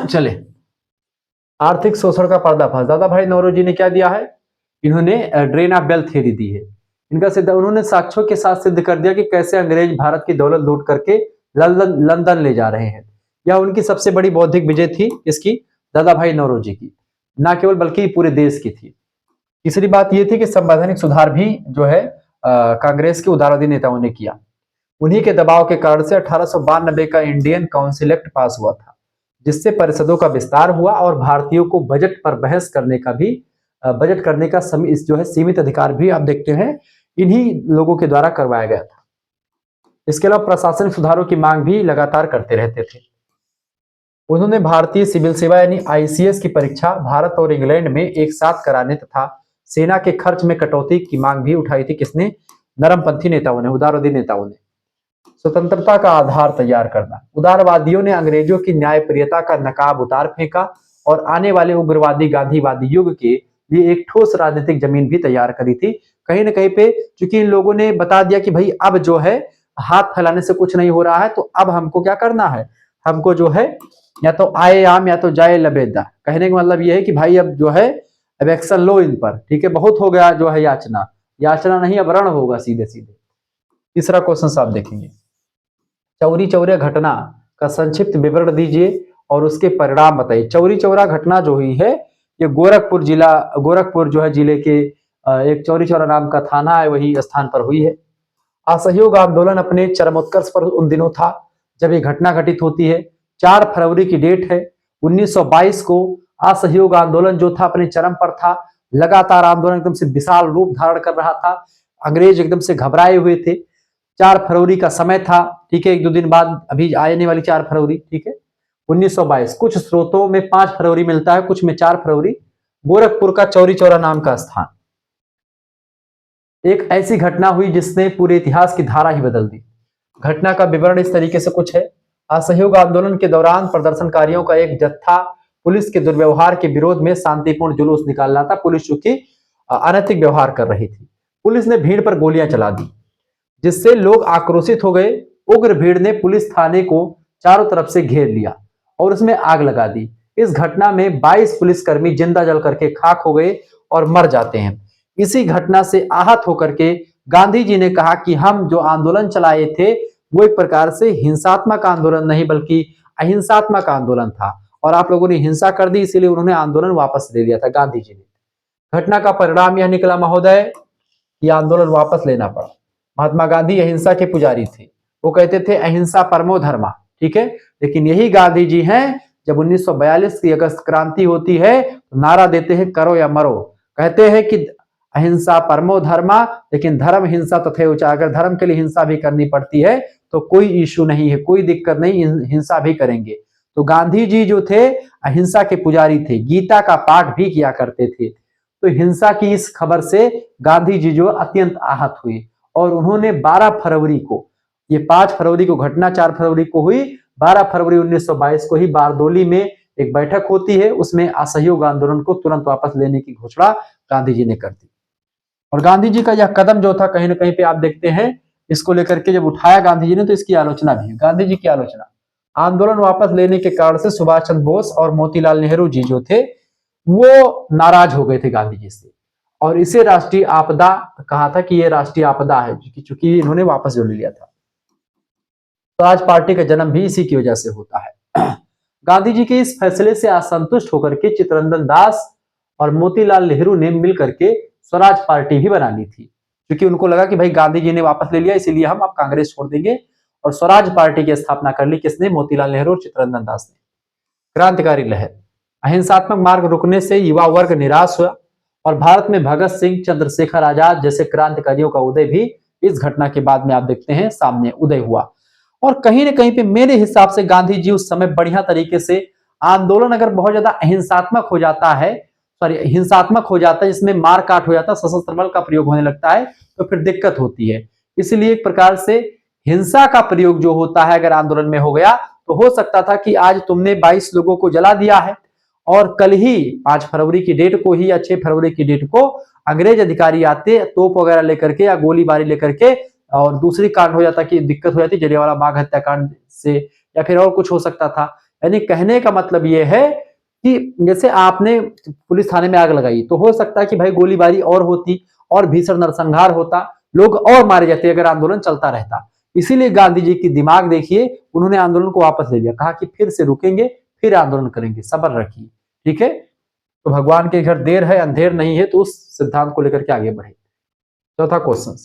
चले, आर्थिक शोषण का पर्दाफाश। दादा भाई नौरोजी ने क्या दिया है? इन्होंने ड्रेन ऑफ वेल्थ थ्योरी दी है। इनका सिद्ध, उन्होंने साक्ष्यों के साथ सिद्ध कर दिया कि कैसे अंग्रेज भारत की दौलत लूट करके लंदन ले जा रहे हैं। यह उनकी सबसे बड़ी बौद्धिक विजय थी, इसकी दादा भाई नौरोजी की, ना केवल बल्कि पूरे देश की थी। तीसरी बात यह थी कि संवैधानिक सुधार भी जो है कांग्रेस के उदारवादी नेताओं ने किया। उन्हीं के दबाव के कारण से 1892 का इंडियन काउंसिल एक्ट पास हुआ था, जिससे परिषदों का विस्तार हुआ और भारतीयों को बजट पर बहस करने का भी, बजट करने का जो है सीमित अधिकार भी आप देखते हैं इन्हीं लोगों के द्वारा करवाया गया था। इसके अलावा प्रशासनिक सुधारों की मांग भी लगातार करते रहते थे। उन्होंने भारतीय सिविल सेवा यानी आईसीएस की परीक्षा भारत और इंग्लैंड में एक साथ कराने तथा सेना के खर्च में कटौती की मांग भी उठाई थी। किसने? नरमपंथी नेताओं ने, उदारवादी नेताओं ने। स्वतंत्रता का आधार तैयार करना। उदारवादियों ने अंग्रेजों की न्यायप्रियता का नकाब उतार फेंका और आने वाले उग्रवादी गांधीवादी युग के लिए एक ठोस राजनीतिक जमीन भी तैयार करी थी। कहीं ना कहीं पे चूंकि इन लोगों ने बता दिया कि भाई अब जो है हाथ फैलाने से कुछ नहीं हो रहा है, तो अब हमको क्या करना है, हमको जो है या तो आए आम या तो जाए लबेदा। कहने का मतलब ये है कि भाई अब जो है अब एक्शन लो इन पर, ठीक है, बहुत हो गया जो है याचना, याचना नहीं अब रण होगा सीधे सीधे। तीसरा क्वेश्चन आप देखेंगे, चौरी चौरा घटना का संक्षिप्त विवरण दीजिए और उसके परिणाम बताइए। चौरी चौरा घटना जो हुई है ये गोरखपुर जिला, गोरखपुर जो है जिले के एक चौरी चौरा नाम का थाना है वही स्थान पर हुई है। असहयोग आंदोलन अपने चरमोत्कर्ष पर उन दिनों था जब ये घटना घटित होती है। 4 फरवरी की डेट है 1922 को। असहयोग आंदोलन जो था अपने चरम पर था, लगातार आंदोलन एकदम से विशाल रूप धारण कर रहा था, अंग्रेज एकदम से घबराए हुए थे। 4 फरवरी का समय था, ठीक है, 1-2 दिन बाद अभी आने वाली 4 फरवरी, ठीक है 1922। कुछ स्रोतों में 5 फरवरी मिलता है, कुछ में 4 फरवरी। गोरखपुर का चौरी चौरा नाम का स्थान, एक ऐसी घटना हुई जिसने पूरे इतिहास की धारा ही बदल दी। घटना का विवरण इस तरीके से कुछ है। असहयोग आंदोलन के दौरान प्रदर्शनकारियों का एक जत्था पुलिस के दुर्व्यवहार के विरोध में शांतिपूर्ण जुलूस निकाल रहा था। पुलिस चूंकि अनैतिक व्यवहार कर रही थी, पुलिस ने भीड़ पर गोलियां चला दी जिससे लोग आक्रोशित हो गए। उग्र भीड़ ने पुलिस थाने को चारों तरफ से घेर लिया और उसमें आग लगा दी। इस घटना में 22 पुलिसकर्मी जिंदा जल करके खाक हो गए और मर जाते हैं। इसी घटना से आहत होकर के गांधी जी ने कहा कि हम जो आंदोलन चलाए थे वो एक प्रकार से हिंसात्मक आंदोलन नहीं बल्कि अहिंसात्मक आंदोलन था और आप लोगों ने हिंसा कर दी, इसीलिए उन्होंने आंदोलन वापस ले लिया था गांधी जी ने। घटना का परिणाम यह निकला महोदय, यह आंदोलन वापस लेना पड़ा। महात्मा गांधी अहिंसा के पुजारी थे, वो कहते थे अहिंसा परमो धर्मा, ठीक है, लेकिन यही गांधी जी हैं जब 1942 की अगस्त क्रांति होती है तो नारा देते हैं करो या मरो। कहते हैं कि अहिंसा परमो धर्मा, लेकिन धर्म हिंसा तथैव च, अगर धर्म के लिए हिंसा भी करनी पड़ती है तो कोई इश्यू नहीं है, कोई दिक्कत नहीं, हिंसा भी करेंगे। तो गांधी जी जो थे अहिंसा के पुजारी थे, गीता का पाठ भी किया करते थे। तो हिंसा की इस खबर से गांधी जी जो अत्यंत आहत हुए और उन्होंने 12 फरवरी को, ये 5 फरवरी को घटना 4 फरवरी को हुई, 12 फरवरी 1922 को ही बारदोली में एक बैठक होती है, उसमें असहयोग आंदोलन को तुरंत वापस लेने की घोषणा गांधी जी ने कर दी। और गांधी जी का यह कदम जो था कहीं ना कहीं पे आप देखते हैं इसको लेकर के जब उठाया गांधी जी ने तो इसकी आलोचना भी है। गांधी जी की आलोचना, आंदोलन वापस लेने के कारण से सुभाष चंद्र बोस और मोतीलाल नेहरू जी जो थे वो नाराज हो गए थे गांधी जी से और इसे राष्ट्रीय आपदा कहा था कि ये राष्ट्रीय आपदा है, चूंकि इन्होंने वापस जो ले लिया था। स्वराज पार्टी का जन्म भी इसी की वजह से होता है। गांधी जी के इस फैसले से असंतुष्ट होकर के चित्तरंजन दास और मोतीलाल नेहरू ने मिलकर के स्वराज पार्टी भी बना ली थी, क्योंकि उनको लगा कि भाई गांधी जी ने वापस ले लिया इसीलिए हम अब कांग्रेस छोड़ देंगे, और स्वराज पार्टी की स्थापना कर ली। किसने? मोतीलाल नेहरू और चित्तरंजन दास ने। क्रांतिकारी लहर, अहिंसात्मक मार्ग रुकने से युवा वर्ग निराश हुआ और भारत में भगत सिंह, चंद्रशेखर आजाद जैसे क्रांतिकारियों का उदय भी इस घटना के बाद में आप देखते हैं सामने उदय हुआ। और कहीं ना कहीं पे मेरे हिसाब से गांधी जी उस समय बढ़िया तरीके से, आंदोलन अगर बहुत ज्यादा अहिंसात्मक हो जाता है, सॉरी हिंसात्मक हो जाता है, जिसमें मार काट हो जाता है, सशस्त्र बल का प्रयोग होने लगता है तो फिर दिक्कत होती है। इसलिए एक प्रकार से हिंसा का प्रयोग जो होता है अगर आंदोलन में हो गया तो हो सकता था कि आज तुमने 22 लोगों को जला दिया है और कल ही 5 फरवरी की डेट को ही या 6 फरवरी की डेट को अंग्रेज अधिकारी आते तोप वगैरह लेकर के या गोलीबारी लेकर के और दूसरी कांड हो जाता कि दिक्कत हो जाती जलियांवाला बाग हत्याकांड से, या फिर और कुछ हो सकता था। यानी कहने का मतलब यह है कि जैसे आपने पुलिस थाने में आग लगाई तो हो सकता है कि भाई गोलीबारी और होती और भीषण नरसंहार होता, लोग और मारे जाते अगर आंदोलन चलता रहता। इसीलिए गांधी जी की दिमाग देखिए, उन्होंने आंदोलन को वापस ले लिया, कहा कि फिर से रुकेंगे, फिर आंदोलन करेंगे, सब्र रखिए, ठीक है। तो भगवान के घर देर है अंधेर नहीं है, तो उस सिद्धांत को लेकर के आगे बढ़े। चौथा क्वेश्चन,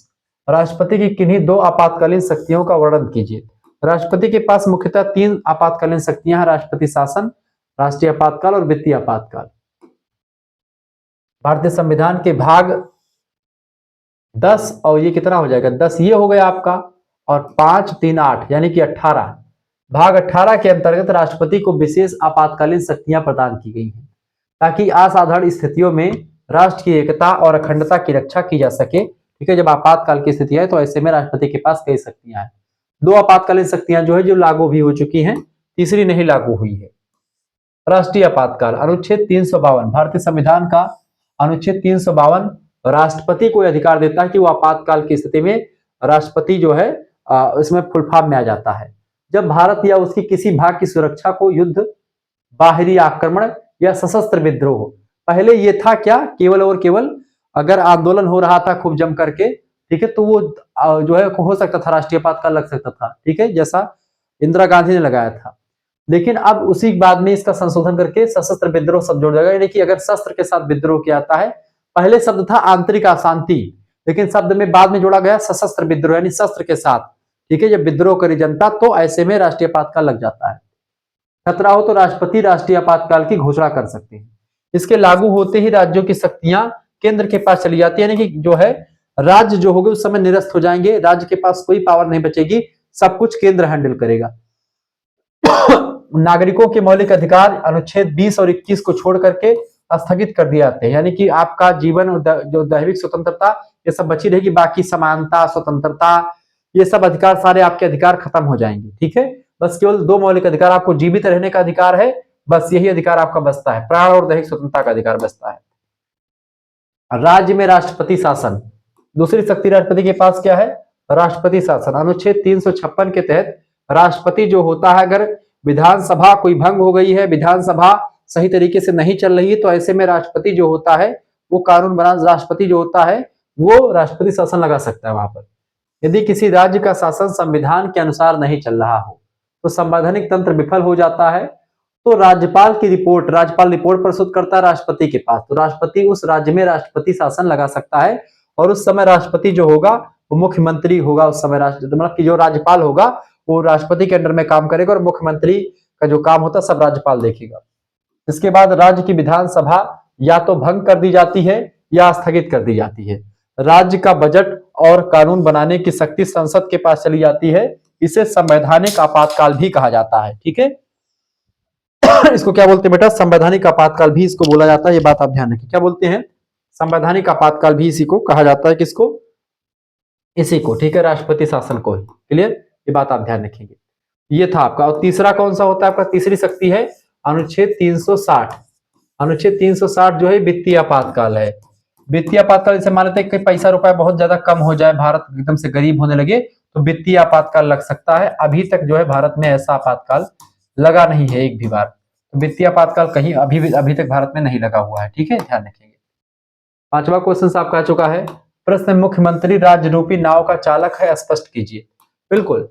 राष्ट्रपति की किन्हीं 2 आपातकालीन शक्तियों का वर्णन कीजिए। राष्ट्रपति के पास मुख्यतः 3 आपातकालीन शक्तियां हैं, राष्ट्रपति शासन, राष्ट्रीय आपातकाल और वित्तीय आपातकाल। भारतीय संविधान के भाग 10 और ये कितना हो जाएगा 10 ये हो गया आपका, और 5 3 8 यानी कि 18। भाग 18 के अंतर्गत राष्ट्रपति को विशेष आपातकालीन शक्तियां प्रदान की गई हैं ताकि असाधारण स्थितियों में राष्ट्र की एकता और अखंडता की रक्षा की जा सके, ठीक है। जब आपातकाल की स्थिति है तो ऐसे में राष्ट्रपति के पास कई शक्तियां हैं। 2 आपातकालीन शक्तियां जो है जो लागू भी हो चुकी हैं, तीसरी नहीं लागू हुई है। राष्ट्रीय आपातकाल, अनुच्छेद 352 भारतीय संविधान का अनुच्छेद 352 राष्ट्रपति को अधिकार देता है कि वो आपातकाल की स्थिति में राष्ट्रपति जो है इसमें फुल फॉर्म में आ जाता है। जब भारत या उसकी किसी भाग की सुरक्षा को युद्ध, बाहरी आक्रमण या सशस्त्र विद्रोह, पहले ये था क्या, केवल और केवल अगर आंदोलन हो रहा था खूब जम करके, ठीक है, तो वो जो है हो सकता था, राष्ट्रीय आपातकाल लग सकता था, ठीक है, जैसा इंदिरा गांधी ने लगाया था। लेकिन अब उसी बाद में इसका संशोधन करके सशस्त्र विद्रोह शब्द जोड़ दिया, यानी कि अगर शस्त्र के साथ विद्रोह किया जाता है, पहले शब्द था आंतरिक अशांति, लेकिन शब्द में बाद में जोड़ा गया सशस्त्र विद्रोह, यानी शस्त्र के साथ, ठीक है, जब विद्रोह करी जनता तो ऐसे में राष्ट्रीय आपातकाल लग जाता है। खतरा हो तो राष्ट्रपति राष्ट्रीय आपातकाल की घोषणा कर सकते हैं। इसके लागू होते ही राज्यों की शक्तियां केंद्र के पास चली जाती है, यानी कि जो है राज्य जो होंगे उस समय निरस्त हो जाएंगे, राज्य के पास कोई पावर नहीं बचेगी, सब कुछ केंद्र हैंडल करेगा। नागरिकों के मौलिक अधिकार अनुच्छेद 20 और 21 को छोड़ करके स्थगित कर दिए जाते हैं, यानी कि आपका जीवन जो दैविक स्वतंत्रता ये सब बची रहेगी, बाकी समानता, स्वतंत्रता, ये सब अधिकार सारे आपके अधिकार खत्म हो जाएंगे, ठीक है। बस केवल दो मौलिक अधिकार, आपको जीवित रहने का अधिकार है, बस यही अधिकार आपका बचता है, प्राण और दैहिक स्वतंत्रता का अधिकार बचता है। राज्य में राष्ट्रपति शासन, दूसरी शक्ति राष्ट्रपति के पास क्या है, राष्ट्रपति शासन, अनुच्छेद 356 के तहत राष्ट्रपति जो होता है, अगर विधानसभा कोई भंग हो गई है, विधानसभा सही तरीके से नहीं चल रही है, तो ऐसे में राष्ट्रपति जो होता है वो कानून बना, राष्ट्रपति जो होता है वो राष्ट्रपति शासन लगा सकता है वहां पर। यदि किसी राज्य का शासन संविधान के अनुसार नहीं चल रहा हो तो संवैधानिक तंत्र विफल हो जाता है, तो राज्यपाल की रिपोर्ट, राज्यपाल रिपोर्ट प्रस्तुत करता है राष्ट्रपति के पास, तो राष्ट्रपति उस राज्य में राष्ट्रपति शासन लगा सकता है, और उस समय राष्ट्रपति जो होगा वो मुख्यमंत्री होगा, उस समय मतलब कि जो राज्यपाल होगा वो राष्ट्रपति के अंडर में काम करेगा, और मुख्यमंत्री का जो काम होता है सब राज्यपाल देखेगा। इसके बाद राज्य की विधानसभा या तो भंग कर दी जाती है या स्थगित कर दी जाती है। राज्य का बजट और कानून बनाने की शक्ति संसद के पास चली जाती है, इसे संवैधानिक आपातकाल भी कहा जाता है, ठीक है। इसको क्या बोलते हैं बेटा, संवैधानिक आपातकाल भी इसको बोला जाता है, ये बात आप ध्यान रखिए, क्या बोलते हैं, संवैधानिक आपातकाल भी इसी को कहा जाता है, किसको, इसी को, ठीक है, राष्ट्रपति शासन को, क्लियर, ये बात आप ध्यान रखेंगे। ये था आपका, और तीसरा कौन सा होता है आपका, तीसरी शक्ति है अनुच्छेद 360, अनुच्छेद 360 जो है वित्तीय आपातकाल है। वित्तीय आपातकाल जैसे मान लेते हैं कि पैसा रुपया बहुत ज्यादा कम हो जाए, भारत एकदम से गरीब होने लगे, तो वित्तीय आपातकाल लग सकता है। अभी तक जो है भारत में ऐसा आपातकाल लगा नहीं है एक भी बार, तो वित्तीय आपातकाल कहीं अभी तक भारत में नहीं लगा हुआ है, ठीक है, ध्यान रखेंगे। पांचवा क्वेश्चन आपका आ चुका है, प्रश्न, मुख्यमंत्री राज्य रूपी नाव का चालक है, स्पष्ट कीजिए। बिल्कुल,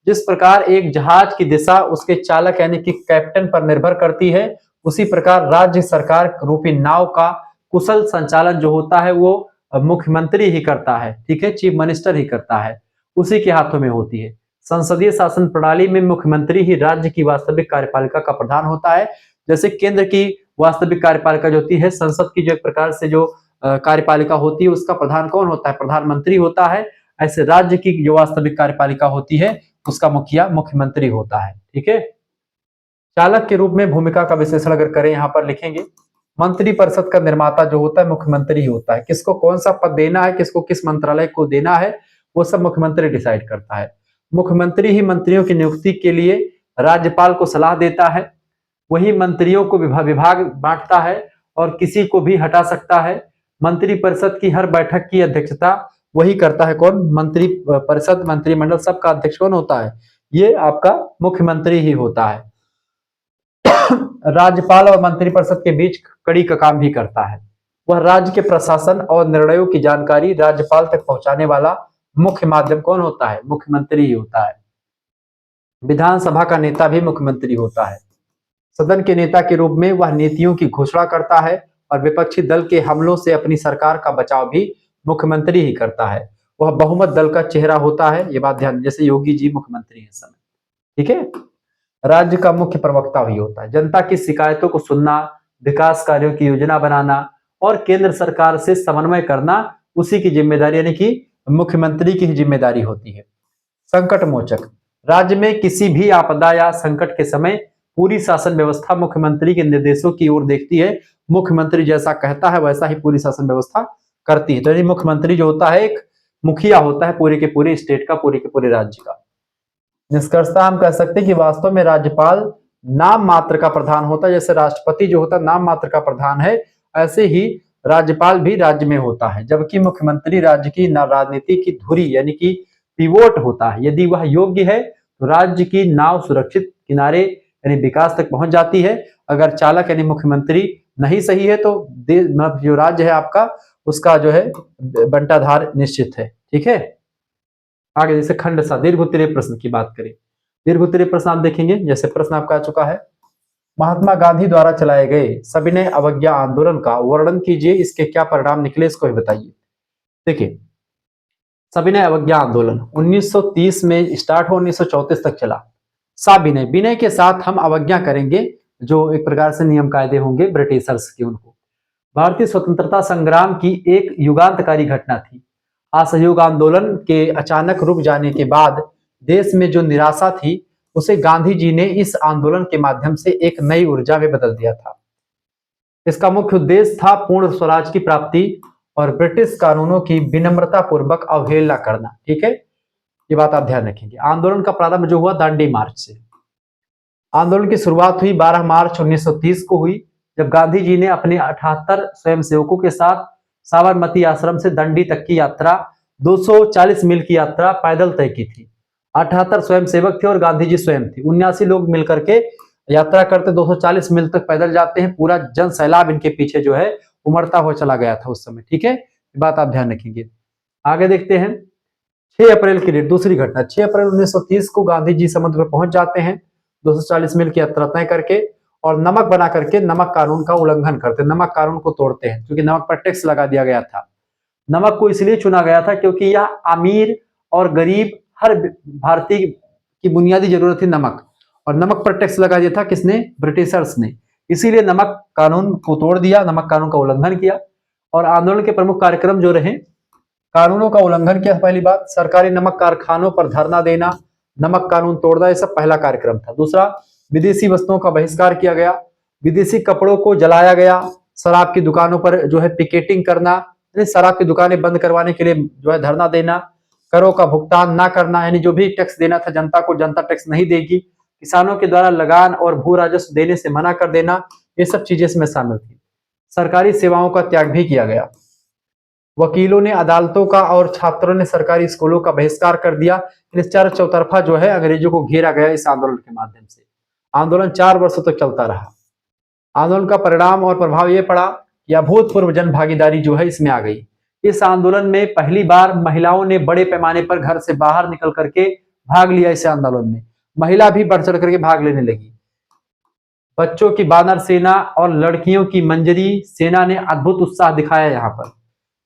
जिस प्रकार एक जहाज की दिशा उसके चालक यानी कि कैप्टन पर निर्भर करती है, उसी प्रकार राज्य सरकार रूपी नाव का कुशल संचालन जो होता है वो मुख्यमंत्री ही करता है, ठीक है, चीफ मिनिस्टर ही करता है, उसी के हाथों में होती है। संसदीय शासन प्रणाली में मुख्यमंत्री ही राज्य की वास्तविक कार्यपालिका का प्रधान होता है। जैसे केंद्र की वास्तविक कार्यपालिका जो होती है, संसद की जो एक प्रकार से जो कार्यपालिका होती है उसका प्रधान कौन होता है, प्रधानमंत्री होता है। ऐसे राज्य की जो वास्तविक कार्यपालिका होती है उसका मुखिया मुख्यमंत्री होता है, ठीक है। चालक के रूप में भूमिका का विश्लेषण अगर करें, यहां पर लिखेंगे, मंत्री परिषद का निर्माता जो होता है मुख्यमंत्री ही होता है। किसको कौन सा पद देना है, किसको किस मंत्रालय को देना है, वो सब मुख्यमंत्री डिसाइड करता है। मुख्यमंत्री ही मंत्रियों की नियुक्ति के लिए राज्यपाल को सलाह देता है, वही मंत्रियों को विभाग बांटता है और किसी को भी हटा सकता है। मंत्री परिषद की हर बैठक की अध्यक्षता वही करता है, कौन, मंत्री परिषद, मंत्रिमंडल सबका अध्यक्ष कौन होता है, ये आपका मुख्यमंत्री ही होता है। राज्यपाल और मंत्रिपरिषद के बीच कड़ी का काम भी करता है। वह राज्य के प्रशासन और निर्णयों की जानकारी राज्यपाल तक पहुंचाने वाला मुख्य माध्यम कौन होता है, मुख्यमंत्री ही होता है। विधानसभा का नेता भी मुख्यमंत्री होता है। सदन के नेता के रूप में वह नीतियों की घोषणा करता है और विपक्षी दल के हमलों से अपनी सरकार का बचाव भी मुख्यमंत्री ही करता है। वह बहुमत दल का चेहरा होता है, ये बात ध्यान, जैसे योगी जी मुख्यमंत्री है इस समय, ठीक है। राज्य का मुख्य प्रवक्ता भी होता है। जनता की शिकायतों को सुनना, विकास कार्यों की योजना बनाना और केंद्र सरकार से समन्वय करना उसी की जिम्मेदारी, यानी कि मुख्यमंत्री की ही जिम्मेदारी होती है। संकट मोचक, राज्य में किसी भी आपदा या संकट के समय पूरी शासन व्यवस्था मुख्यमंत्री के निर्देशों की ओर देखती है। मुख्यमंत्री जैसा कहता है वैसा ही पूरी शासन व्यवस्था करती है। तो यानी मुख्यमंत्री जो होता है एक मुखिया होता है पूरे के पूरे स्टेट का, पूरे के पूरे राज्य का। निष्कर्षतः हम कह सकते हैं कि वास्तव में राज्यपाल नाम मात्र का प्रधान होता है। जैसे राष्ट्रपति जो होता है नाम मात्र का प्रधान है, ऐसे ही राज्यपाल भी राज्य में होता है, जबकि मुख्यमंत्री राज्य की राजनीति की धुरी यानी कि पिवोट होता है। यदि वह योग्य है तो राज्य की नाव सुरक्षित किनारे यानी विकास तक पहुंच जाती है। अगर चालक यानी मुख्यमंत्री नहीं सही है तो जो राज्य है आपका उसका जो है बंटाधार निश्चित है। ठीक है, आगे जैसे खंड सा दीर्घ उत्तरीय प्रश्न की बात करें, दीर्घ उत्तरीय प्रश्न आप देखेंगे। जैसे प्रश्न आपका आ चुका है, महात्मा गांधी द्वारा चलाए गए सविनय अवज्ञा आंदोलन का वर्णन कीजिए, इसके क्या परिणाम निकले इसको भी बताइए। देखिए, सविनय अवज्ञा आंदोलन 1930 में स्टार्ट हो 1934 तक चला। साविनय विनय के साथ हम अवज्ञा करेंगे, जो एक प्रकार से नियम कायदे होंगे ब्रिटिशर्स के, उनको। भारतीय स्वतंत्रता संग्राम की एक युगांतकारी घटना थी। असहयोग आंदोलन के अचानक रुक जाने के बाद देश में जो निराशा थी उसे गांधी जी ने इस आंदोलन के माध्यम से एक नई ऊर्जा में बदल दिया था। इसका मुख्य उद्देश्य था पूर्ण स्वराज की प्राप्ति और ब्रिटिश कानूनों की विनम्रता पूर्वक अवहेलना करना। ठीक है, ये बात आप ध्यान रखेंगे। आंदोलन का प्रारंभ जो हुआ दांडी मार्च से। आंदोलन की शुरुआत हुई 12 मार्च 1930 को हुई, जब गांधी जी ने अपने 78 स्वयंसेवकों के साथ साबरमती आश्रम से दंडी तक की यात्रा 240 मील की यात्रा पैदल तय की थी। 78 स्वयंसेवक थे और गांधी जी स्वयं थे। 79 लोग मिलकर के यात्रा करते 240 मील तक पैदल जाते हैं। पूरा जन सैलाब इनके पीछे जो है उमड़ता हुआ चला गया था उस समय। ठीक है, ये बात आप ध्यान रखेंगे। आगे देखते हैं 6 अप्रैल की डेट, दूसरी घटना। 6 अप्रैल 1930 को गांधी जी समुद्र पर पहुंच जाते हैं 240 मील की यात्रा तय करके, और नमक बना करके नमक कानून का उल्लंघन करते, नमक कानून को तोड़ते हैं, क्योंकि नमक पर टैक्स लगा दिया गया था। नमक को इसलिए चुना गया था क्योंकि यह अमीर और गरीब हर भारतीय की बुनियादी जरूरत थी नमक, और नमक पर टैक्स लगा दिया था किसने? ब्रिटिशर्स ने। इसीलिए नमक कानून को तोड़ दिया, नमक कानून का उल्लंघन किया। और आंदोलन के प्रमुख कार्यक्रम जो रहे, कानूनों का उल्लंघन किया, पहली बात सरकारी नमक कारखानों पर धरना देना, नमक कानून तोड़ना, ये सब पहला कार्यक्रम था। दूसरा, विदेशी वस्तुओं का बहिष्कार किया गया, विदेशी कपड़ों को जलाया गया, शराब की दुकानों पर जो है पिकेटिंग करना, शराब की दुकानें बंद करवाने के लिए जो है धरना देना, करों का भुगतान ना करना, यानी जो भी टैक्स देना था जनता को, जनता टैक्स नहीं देगी, किसानों के द्वारा लगान और भू राजस्व देने से मना कर देना, ये सब चीजें इसमें शामिल थी। सरकारी सेवाओं का त्याग भी किया गया। वकीलों ने अदालतों का और छात्रों ने सरकारी स्कूलों का बहिष्कार कर दिया। इस चार चौतरफा जो है अंग्रेजों को घेरा गया इस आंदोलन के माध्यम से। आंदोलन 4 वर्षों तक चलता रहा। आंदोलन का परिणाम और प्रभाव यह पड़ा कि अभूतपूर्व जन भागीदारी जो है इसमें आ गई। इस आंदोलन में पहली बार महिलाओं ने बड़े पैमाने पर घर से बाहर निकल करके भाग लिया। इस आंदोलन में महिला भी बढ़ चढ़ करके भाग लेने लगी। बच्चों की बानर सेना और लड़कियों की मंजरी सेना ने अद्भुत उत्साह दिखाया। यहाँ पर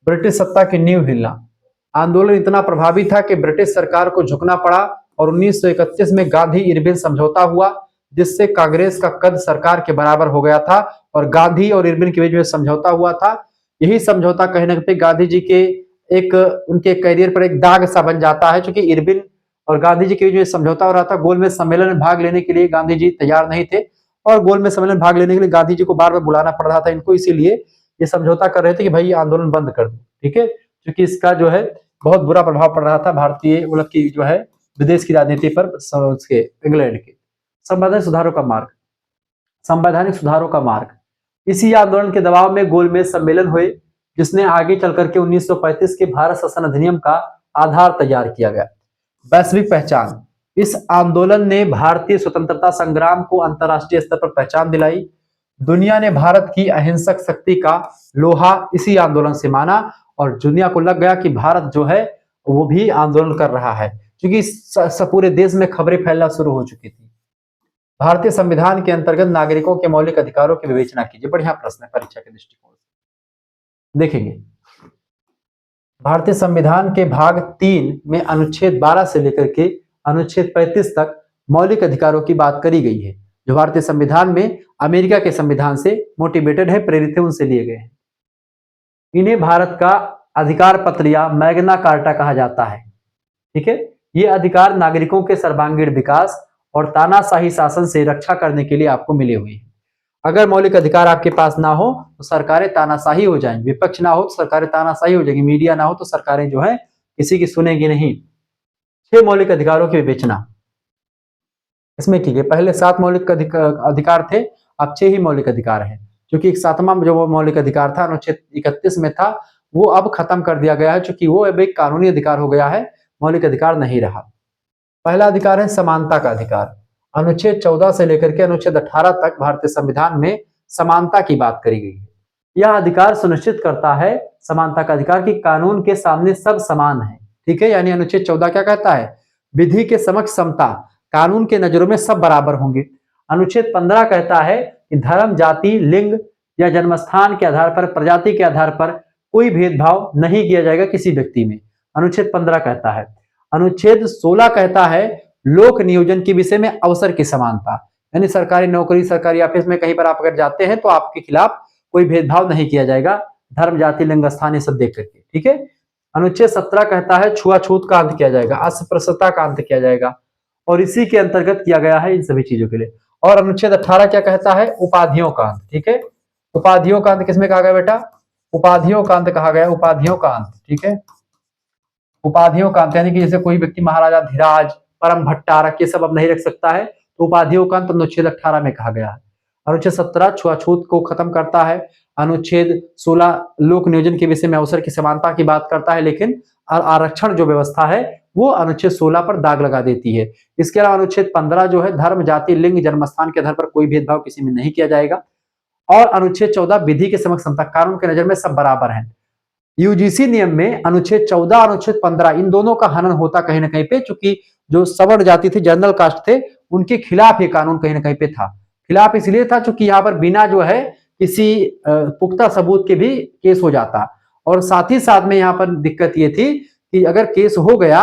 ब्रिटिश सत्ता की नींव हिलना। आंदोलन इतना प्रभावी था कि ब्रिटिश सरकार को झुकना पड़ा और 1931 में गांधी इरविन समझौता हुआ, जिससे कांग्रेस का कद सरकार के बराबर हो गया था और गांधी और इरविन के बीच में समझौता हुआ था। यही समझौता कहीं ना कहीं गांधी जी के एक उनके करियर पर एक दाग सा बन जाता है, क्योंकि इरविन और गांधी जी के बीच में समझौता हो रहा था। गोलमेज सम्मेलन में भाग लेने के लिए गांधी जी तैयार नहीं थे और गोलमेज सम्मेलन में भाग लेने के लिए गांधी जी को बार बार बुलाना पड़ रहा था इनको, इसीलिए ये समझौता कर रहे थे कि भाई आंदोलन बंद कर दो। ठीक है, क्योंकि इसका जो है बहुत बुरा प्रभाव पड़ रहा था भारतीय मुल्क की जो है विदेश की राजनीति पर उसके इंग्लैंड के। संवैधानिक सुधारों का मार्ग, संवैधानिक सुधारों का मार्ग। इसी आंदोलन के दबाव में गोलमेज सम्मेलन हुए, जिसने आगे चल करके 1935 के भारत शासन अधिनियम का आधार तैयार किया गया। वैश्विक पहचान। इस आंदोलन ने भारतीय स्वतंत्रता संग्राम को अंतर्राष्ट्रीय स्तर पर पहचान दिलाई। दुनिया ने भारत की अहिंसक शक्ति का लोहा इसी आंदोलन से माना और दुनिया को लग गया कि भारत जो है वो भी आंदोलन कर रहा है, क्योंकि पूरे देश में खबरें फैलना शुरू हो चुकी थी। भारतीय संविधान के अंतर्गत नागरिकों के मौलिक अधिकारों की विवेचना कीजिए। बढ़िया प्रश्न है परीक्षा के दृष्टिकोण से। देखेंगे भारतीय संविधान के भाग 3 में अनुच्छेद 12 से लेकर के अनुच्छेद 35 तक मौलिक अधिकारों की बात करी गई है, जो भारतीय संविधान में अमेरिका के संविधान से मोटिवेटेड है, प्रेरित है, उनसे लिए गए हैं। इन्हें भारत का अधिकार पत्र या मैग्ना कार्टा कहा जाता है। ठीक है, ये अधिकार नागरिकों के सर्वांगीण विकास और तानाशाही शासन से रक्षा करने के लिए आपको मिले हुए हैं। अगर मौलिक अधिकार आपके पास ना हो तो सरकारें तानाशाही हो जाएंगी, विपक्ष ना हो तो सरकारें तानाशाही हो जाएंगी, मीडिया ना हो तो सरकारें जो है किसी की सुनेंगी नहीं। 6 मौलिक अधिकारों की विवेचना। इसमें की गई। पहले 7 मौलिक अधिकार थे, अब 6 ही मौलिक अधिकार हैं, क्योंकि एक 7वां जो वो मौलिक अधिकार था अनुच्छेद 31 में था, वो अब खत्म कर दिया गया है, क्योंकि वो अब एक कानूनी अधिकार हो गया है, मौलिक अधिकार नहीं रहा। पहला अधिकार है समानता का अधिकार। अनुच्छेद 14 से लेकर के अनुच्छेद 18 तक भारतीय संविधान में समानता की बात करी गई है। यह अधिकार सुनिश्चित करता है, समानता का अधिकार, कि कानून के सामने सब समान है। ठीक है, यानी अनुच्छेद 14 क्या कहता है? विधि के समक्ष समता, कानून के नजरों में सब बराबर होंगे। अनुच्छेद 15 कहता है कि धर्म, जाति, लिंग या जन्मस्थान के आधार पर, प्रजाति के आधार पर कोई भेदभाव नहीं किया जाएगा किसी व्यक्ति में। अनुच्छेद 15 कहता है। अनुच्छेद 16 कहता है लोक नियोजन के विषय में अवसर की समानता, यानी सरकारी नौकरी, सरकारी ऑफिस में कहीं पर आप अगर जाते हैं तो आपके खिलाफ कोई भेदभाव नहीं किया जाएगा, धर्म, जाति, लिंग, स्थान ये सब देख करके। ठीक है। अनुच्छेद 17 कहता है छुआछूत का अंत किया जाएगा, अस्पृश्यता का अंत किया जाएगा, और इसी के अंतर्गत किया गया है इन सभी चीजों के लिए। और अनुच्छेद 18 क्या कहता है? उपाधियों का अंत। ठीक है, उपाधियों का अंत किसमें कहा गया बेटा? उपाधियों का अंत कहा गया, उपाधियों का अंत। ठीक है, उपाधियों का अंत, यानी कि जैसे कोई व्यक्ति महाराजा धीराज, परम भट्टारक ये सब अब नहीं रख सकता है, तो उपाधियों का अंत अनुच्छेद 18 में कहा गया है। अनुच्छेद 17 छुआछूत को खत्म करता है। अनुच्छेद 16 लोक नियोजन के विषय में अवसर की समानता की बात करता है, लेकिन आरक्षण जो व्यवस्था है वो अनुच्छेद 16 पर दाग लगा देती है। इसके अलावा अनुच्छेद 15 जो है धर्म, जाति, लिंग, जन्मस्थान के आधार पर कोई भेदभाव किसी में नहीं किया जाएगा। और अनुच्छेद 14 विधि के समक्ष समता, कानून के नजर में सब बराबर हैं। यूजीसी नियम में अनुच्छेद 14 और अनुच्छेद 15 इन दोनों का हनन होता कहीं ना कहीं पे, चूंकि जो सवर्ण जाति थी, जनरल कास्ट थे, उनके खिलाफ ये कानून कहीं ना कहीं पे था। खिलाफ इसलिए था चूंकि यहाँ पर बिना जो है किसी पुख्ता सबूत के भी केस हो जाता, और साथ ही साथ में यहाँ पर दिक्कत ये थी कि अगर केस हो गया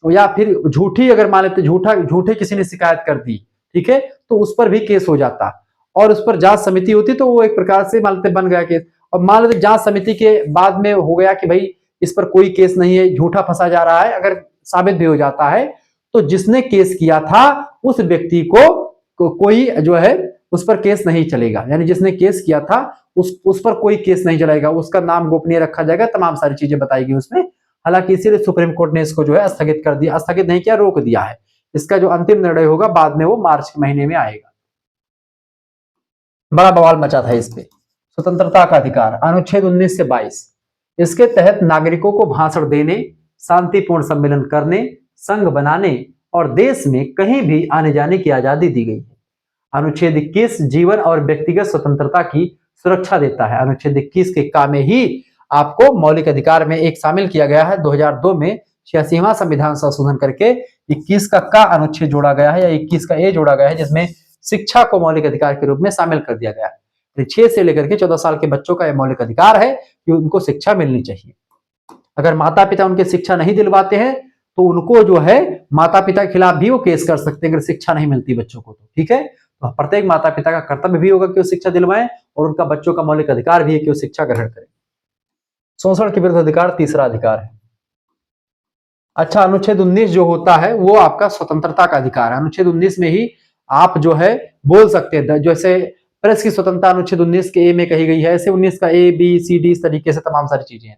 या फिर झूठी, अगर मान लेते झूठे किसी ने शिकायत कर दी, ठीक है, तो उस पर भी केस हो जाता, और उस पर जांच समिति होती, तो वो एक प्रकार से मान लेते बन गया केस। और मान लेते जांच समिति के बाद में हो गया कि भाई इस पर कोई केस नहीं है, झूठा फंसा जा रहा है, अगर साबित भी हो जाता है तो जिसने केस किया था उस व्यक्ति को कोई जो है उस पर केस नहीं चलेगा, यानी जिसने केस किया था उस पर कोई केस नहीं चलेगा, उसका नाम गोपनीय रखा जाएगा, तमाम सारी चीजें बताएगी उसमें। हालांकि इसीलिए सुप्रीम कोर्ट ने इसको जो है स्थगित कर दिया, स्थगित नहीं किया, रोक दिया है। इसका जो अंतिम निर्णय होगा बाद में वो मार्च के महीने में आएगा। बड़ा बवाल मचा था इस पे। स्वतंत्रता का अधिकार, अनुच्छेद 19 से 22, इसके तहत नागरिकों को भाषण देने, शांतिपूर्ण सम्मेलन करने, संघ बनाने और देश में कहीं भी आने जाने की आजादी दी गई है। अनुच्छेद 21 जीवन और व्यक्तिगत स्वतंत्रता की सुरक्षा देता है। अनुच्छेद 21 के का में ही आपको मौलिक अधिकार में एक शामिल किया गया है 2002 में 86वां संविधान संशोधन करके 21 का अनुच्छेद जोड़ा गया है, या 21 का ए जोड़ा गया है, जिसमें शिक्षा को मौलिक अधिकार के रूप में शामिल कर दिया गया है। 6 से लेकर के 14 साल के बच्चों का यह मौलिक अधिकार है कि उनको शिक्षा मिलनी चाहिए। अगर माता पिता उनके शिक्षा नहीं दिलवाते हैं तो उनको जो है माता पिता के खिलाफ भी वो केस कर सकते हैं अगर शिक्षा नहीं मिलती बच्चों को, तो ठीक है। तो प्रत्येक माता पिता का कर्तव्य भी होगा कि वो शिक्षा दिलवाएं, और उनका बच्चों का मौलिक अधिकार भी है कि वो शिक्षा ग्रहण करें। शोषण के विरुद्ध अधिकार तीसरा अधिकार है। अच्छा, अनुच्छेद 19 जो होता है वो आपका स्वतंत्रता का अधिकार है। अनुच्छेद 19 में ही आप जो है बोल सकते हैं, जैसे प्रेस की स्वतंत्रता अनुच्छेद 19 के ए में कही गई है, ऐसे 19 का ए बी सी डी इस तरीके से तमाम सारी चीजें हैं।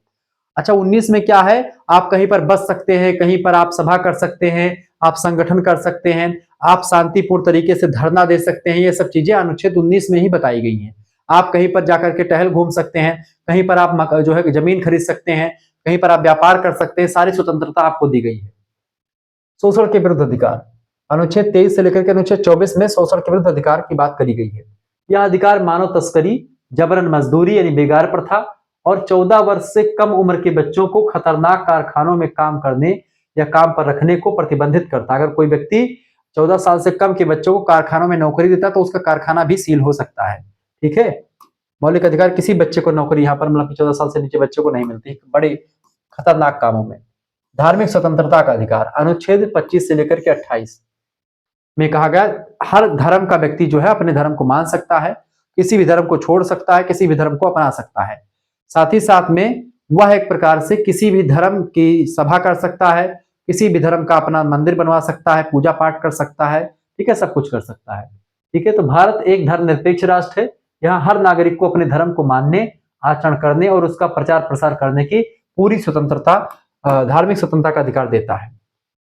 अच्छा, 19 में क्या है, आप कहीं पर बस सकते हैं, कहीं पर आप सभा कर सकते हैं, आप संगठन कर सकते हैं, आप शांतिपूर्ण तरीके से धरना दे सकते हैं, ये सब चीजें अनुच्छेद 19 में ही बताई गई हैं। आप कहीं पर जाकर के टहल घूम सकते हैं, कहीं पर आप जो है जमीन खरीद सकते हैं, कहीं पर आप व्यापार कर सकते हैं, सारी स्वतंत्रता आपको दी गई है। शोषण के विरुद्ध अधिकार, अनुच्छेद 23 से लेकर के अनुच्छेद 24 में शोषण के विरुद्ध अधिकार की बात करी गई है। यह अधिकार मानव तस्करी, जबरन मजदूरी यानी बेगार प्रथा और 14 वर्ष से कम उम्र के बच्चों को खतरनाक कारखानों में काम करने या काम पर रखने को प्रतिबंधित करता है। अगर कोई व्यक्ति 14 साल से कम के बच्चों को कारखानों में नौकरी देता है तो उसका कारखाना भी सील हो सकता है, ठीक है। मौलिक अधिकार, किसी बच्चे को नौकरी यहाँ पर मतलब 14 साल से नीचे बच्चे को नहीं मिलती बड़े खतरनाक कामों में। धार्मिक स्वतंत्रता का अधिकार, अनुच्छेद 25 से लेकर के 28 में कहा गया हर धर्म का व्यक्ति जो है अपने धर्म को मान सकता है, किसी भी धर्म को छोड़ सकता है, किसी भी धर्म को अपना सकता है। साथ ही साथ में वह एक प्रकार से किसी भी धर्म की सभा कर सकता है, किसी भी धर्म का अपना मंदिर बनवा सकता है, पूजा पाठ कर सकता है, ठीक है, सब कुछ कर सकता है, ठीक है। तो भारत एक धर्मनिरपेक्ष राष्ट्र है। यहाँ हर नागरिक को अपने धर्म को मानने, आचरण करने और उसका प्रचार प्रसार करने की पूरी स्वतंत्रता, धार्मिक स्वतंत्रता का अधिकार देता है।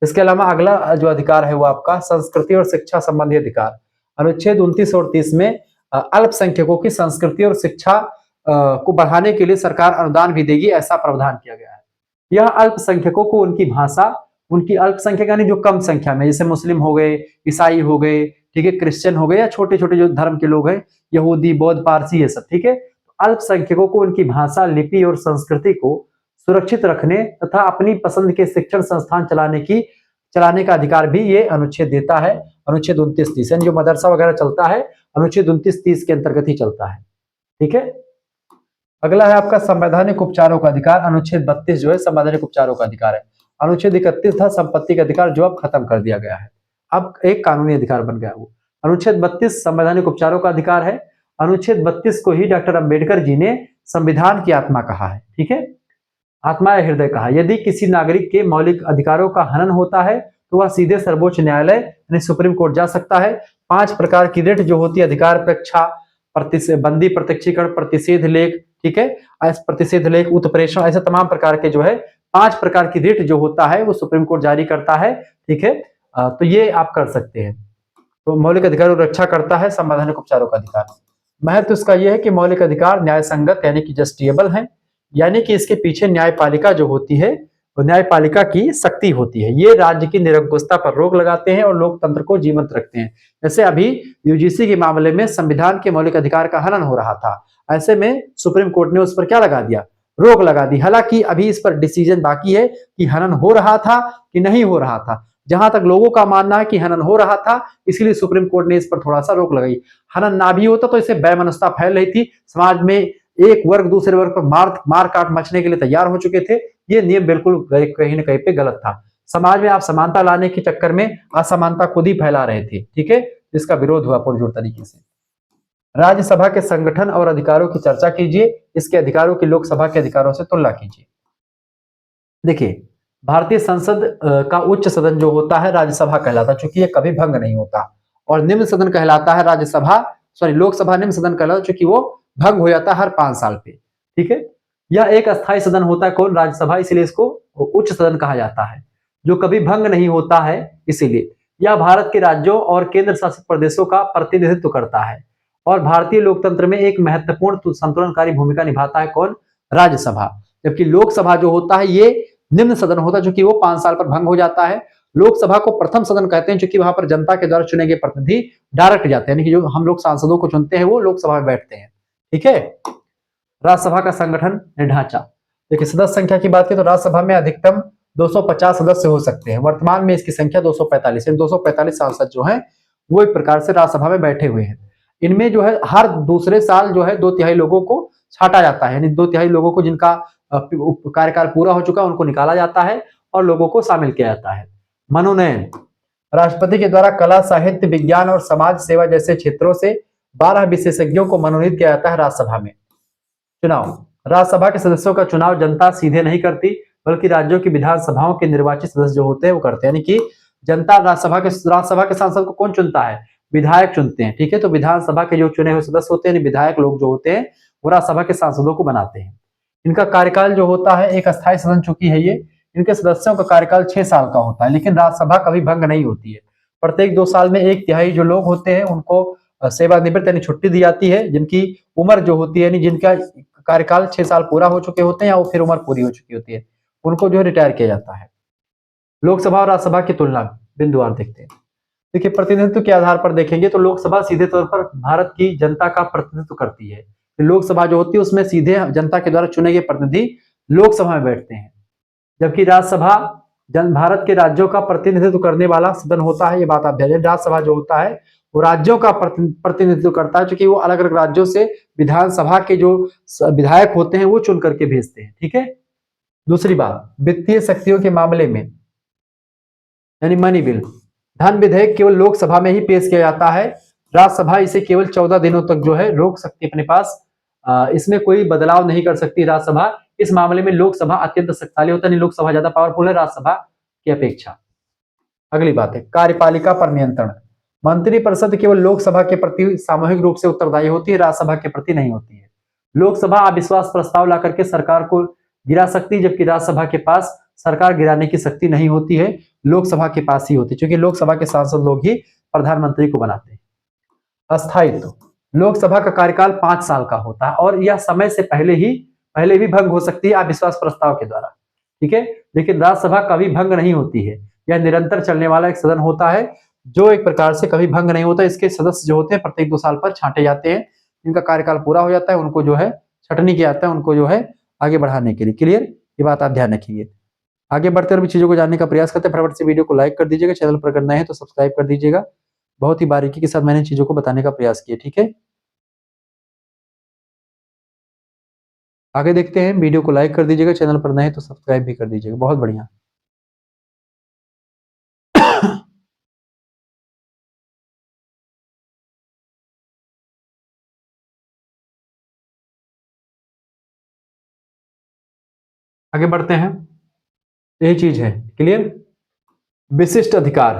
इसके अलावा अगला जो अधिकार है वो आपका संस्कृति और शिक्षा संबंधी अधिकार। अनुच्छेद 29 और 30 में अल्पसंख्यकों की संस्कृति और शिक्षा को बढ़ाने के लिए सरकार अनुदान भी देगी, ऐसा प्रावधान किया गया है। यह अल्पसंख्यकों को उनकी भाषा, उनकी अल्पसंख्यक यानी जो कम संख्या में, जैसे मुस्लिम हो गए, ईसाई हो गए, ठीक है, क्रिश्चियन हो गए, या छोटे छोटे जो धर्म के लोग हैं, यहूदी, बौद्ध, पारसी, ये सब, ठीक है। अल्पसंख्यकों को उनकी भाषा, लिपि और संस्कृति को सुरक्षित रखने तथा अपनी पसंद के शिक्षण संस्थान चलाने का अधिकार भी ये अनुच्छेद देता है। अनुच्छेद 29-30 जो मदरसा वगैरह चलता है, अनुच्छेद 29-30 के अंतर्गत ही चलता है, ठीक है। अगला है आपका संवैधानिक उपचारों का अधिकार। अनुच्छेद 32 जो है संवैधानिक उपचारों का अधिकार है। अनुच्छेद 31 था संपत्ति का अधिकार, जो अब खत्म कर दिया गया है, अब एक कानूनी अधिकार बन गया वो। अनुच्छेद 32 संवैधानिक उपचारों का अधिकार है। अनुच्छेद 32 को ही डॉक्टर अंबेडकर जी ने संविधान की आत्मा कहा है, ठीक है, आत्मा या हृदय कहा। यदि किसी नागरिक के मौलिक अधिकारों का हनन होता है तो वह सीधे सर्वोच्च न्यायालय यानी सुप्रीम कोर्ट जा सकता है। 5 प्रकार की रिट जो होती है, अधिकार परीक्षा, बंदी प्रत्यक्षीकरण, प्रतिषेध लेख, ठीक है, प्रतिषेध लेख, उत्प्रेषण, ऐसे तमाम प्रकार के जो है 5 प्रकार की रिट जो होता है वो सुप्रीम कोर्ट जारी करता है, ठीक है। तो ये आप कर सकते हैं। तो मौलिक अधिकारों की रक्षा करता है संवैधानिक उपचारों का अधिकार। महत्व इसका यह है कि मौलिक अधिकार न्याय संगत यानी कि जस्टिएबल है, यानी कि इसके पीछे न्यायपालिका जो होती है वो न्यायपालिका की शक्ति होती है। ये राज्य की निरंकुशता पर रोक लगाते हैं और लोकतंत्र को जीवंत रखते हैं। जैसे अभी यूजीसी के मामले में संविधान के मौलिक अधिकार का हनन हो रहा था, ऐसे में सुप्रीम कोर्ट ने उस पर क्या लगा दिया, रोक लगा दी। हालांकि अभी इस पर डिसीजन बाकी है कि हनन हो रहा था कि नहीं हो रहा था। जहां तक लोगों का मानना है कि हनन हो रहा था, इसलिए सुप्रीम कोर्ट ने इस पर थोड़ा सा रोक लगाई। हनन ना भी होता तो इससे वैमनस्यता फैल रही थी, समाज में एक वर्ग दूसरे वर्ग पर मार काट मचने के लिए तैयार हो चुके थे। ये नियम बिल्कुल कहीं ना कहीं पे गलत था। समाज में आप समानता लाने के चक्कर में असमानता खुद ही फैला रहे थे, ठीक है, जिसका विरोध हुआ पुरजोर तरीके से। राज्यसभा के संगठन और अधिकारों की चर्चा कीजिए, इसके अधिकारों की लोकसभा के अधिकारों से तुलना कीजिए। देखिए, भारतीय संसद का उच्च सदन जो होता है राज्यसभा कहलाता है, चूंकि ये कभी भंग नहीं होता। और निम्न सदन कहलाता है लोकसभा निम्न सदन कहलाता है, चूंकि वो भंग हो जाता है हर 5 साल पे, ठीक है। यह एक अस्थायी सदन होता है, कौन, राज्यसभा, इसलिए इसको उच्च सदन कहा जाता है, जो कभी भंग नहीं होता है। इसीलिए यह भारत के राज्यों और केंद्र शासित प्रदेशों का प्रतिनिधित्व करता है और भारतीय लोकतंत्र में एक महत्वपूर्ण संतुलनकारी भूमिका निभाता है, कौन, राज्यसभा। जबकि लोकसभा जो होता है ये निम्न सदन होता है, जो कि वो 5 साल पर भंग हो जाता है। लोकसभा को प्रथम सदन कहते हैं, क्योंकि वहां पर जनता के द्वारा चुने गए प्रतिनिधि डायरेक्ट जाते हैं, यानी कि जो हम लोग सांसदों को चुनते हैं वो लोकसभा में बैठते हैं, ठीक है। राज्यसभा का संगठन ढांचा। देखिए, सदस्य संख्या की बात करें तो राज्यसभा में अधिकतम 250 सदस्य हो सकते हैं। वर्तमान में इसकी संख्या 245 है। 245 सांसद जो हैं वो एक प्रकार से राज्यसभा में बैठे हुए हैं। इनमें जो है हर दूसरे साल जो है 2/3 लोगों को छांटा जाता है, यानी 2/3 लोगों को जिनका कार्यकाल पूरा हो चुका है उनको निकाला जाता है और लोगों को शामिल किया जाता है। मनोनयन, राष्ट्रपति के द्वारा कला, साहित्य, विज्ञान और समाज सेवा जैसे क्षेत्रों से 12 विशेषज्ञों को मनोनीत किया जाता है राज्यसभा में। चुनाव, राज्यसभा के सदस्यों का चुनाव जनता सीधे नहीं करती, बल्कि राज्यों की विधानसभाओं के निर्वाचित सदस्य जो होते हैं वो करते हैं। यानी कि जनता राज्यसभा के सांसद को कौन चुनता है, विधायक चुनते हैं, ठीक है। तो विधानसभा के जो चुने हुए सदस्य होते हैं, विधायक लोग जो होते हैं, वो राज्यसभा के सांसदों को बनाते हैं। इनका कार्यकाल जो होता है, एक अस्थायी सदन चुकी है ये, इनके सदस्यों का कार्यकाल 6 साल का होता है, लेकिन राज्यसभा कभी भंग नहीं होती है। प्रत्येक 2 साल में 1/3 जो लोग होते हैं उनको सेवानिवृत्त यानी छुट्टी दी जाती है, जिनकी उम्र जो होती है, यानी जिनका कार्यकाल 6 साल पूरा हो चुके होते हैं या वो फिर उम्र पूरी हो चुकी होती है, उनको जो है रिटायर किया जाता है। लोकसभा और राज्यसभा की तुलना बिंदुवार देखते हैं। देखिए, प्रतिनिधित्व के आधार पर देखेंगे तो लोकसभा सीधे तौर पर भारत की जनता का प्रतिनिधित्व करती है। लोकसभा जो होती है उसमें सीधे जनता के द्वारा चुने गए प्रतिनिधि लोकसभा में बैठते हैं, जबकि राज्यसभा भारत के राज्यों का प्रतिनिधित्व करने वाला सदन होता है। ये बात आप ध्यान दें, राज्यसभा जो होता है वो राज्यों का प्रतिनिधित्व करता है, क्योंकि वो अलग अलग राज्यों से विधानसभा के जो विधायक होते हैं वो चुन करके भेजते हैं, ठीक है। दूसरी बात, वित्तीय शक्तियों के मामले में यानी मनी बिल, धन विधेयक केवल लोकसभा में ही पेश किया जाता है। राज्यसभा इसे केवल 14 दिनों तक जो है रोक सकती है अपने पास, इसमें कोई बदलाव नहीं कर सकती राज्यसभा। इस मामले में लोकसभा अत्यंत शक्तिशाली होता है, लोकसभा ज्यादा पावरफुल है राज्यसभा की अपेक्षा। अगली बात है कार्यपालिका पर नियंत्रण। मंत्रिपरिषद केवल लोकसभा के प्रति सामूहिक रूप से उत्तरदायी होती है, राज्यसभा के प्रति नहीं होती है। लोकसभा अविश्वास प्रस्ताव लाकर के सरकार को गिरा सकती है, जबकि राज्यसभा के पास सरकार गिराने की शक्ति नहीं होती है। लोकसभा के पास ही होती है, क्योंकि लोकसभा के सांसद लोग ही प्रधानमंत्री को बनाते हैं। अस्थायित्व, लोकसभा का कार्यकाल 5 साल का होता है और यह समय से पहले भी भंग हो सकती है अविश्वास प्रस्ताव के द्वारा, ठीक है। लेकिन राज्यसभा कभी भंग नहीं होती है, यह निरंतर चलने वाला एक सदन होता है जो एक प्रकार से कभी भंग नहीं होता। इसके सदस्य जो होते हैं प्रत्येक 2 साल पर छांटे जाते हैं, इनका कार्यकाल पूरा हो जाता है, उनको जो है छटनी किया जाता है, उनको जो है आगे बढ़ाने के लिए। क्लियर, ये बात आप ध्यान रखिए। आगे बढ़ते हुए चीजों को जानने का प्रयास करते हैं। फटाफट से वीडियो को लाइक कर दीजिएगा, चैनल पर अगर नए हैं तो सब्सक्राइब कर दीजिएगा। बहुत ही बारीकी के साथ मैंने चीजों को बताने का प्रयास किया, ठीक है। आगे देखते हैं, वीडियो को लाइक कर दीजिएगा, चैनल पर नए हैं तो सब्सक्राइब भी कर दीजिएगा। बहुत बढ़िया। आगे बढ़ते हैं, यही चीज है। क्लियर, विशिष्ट अधिकार।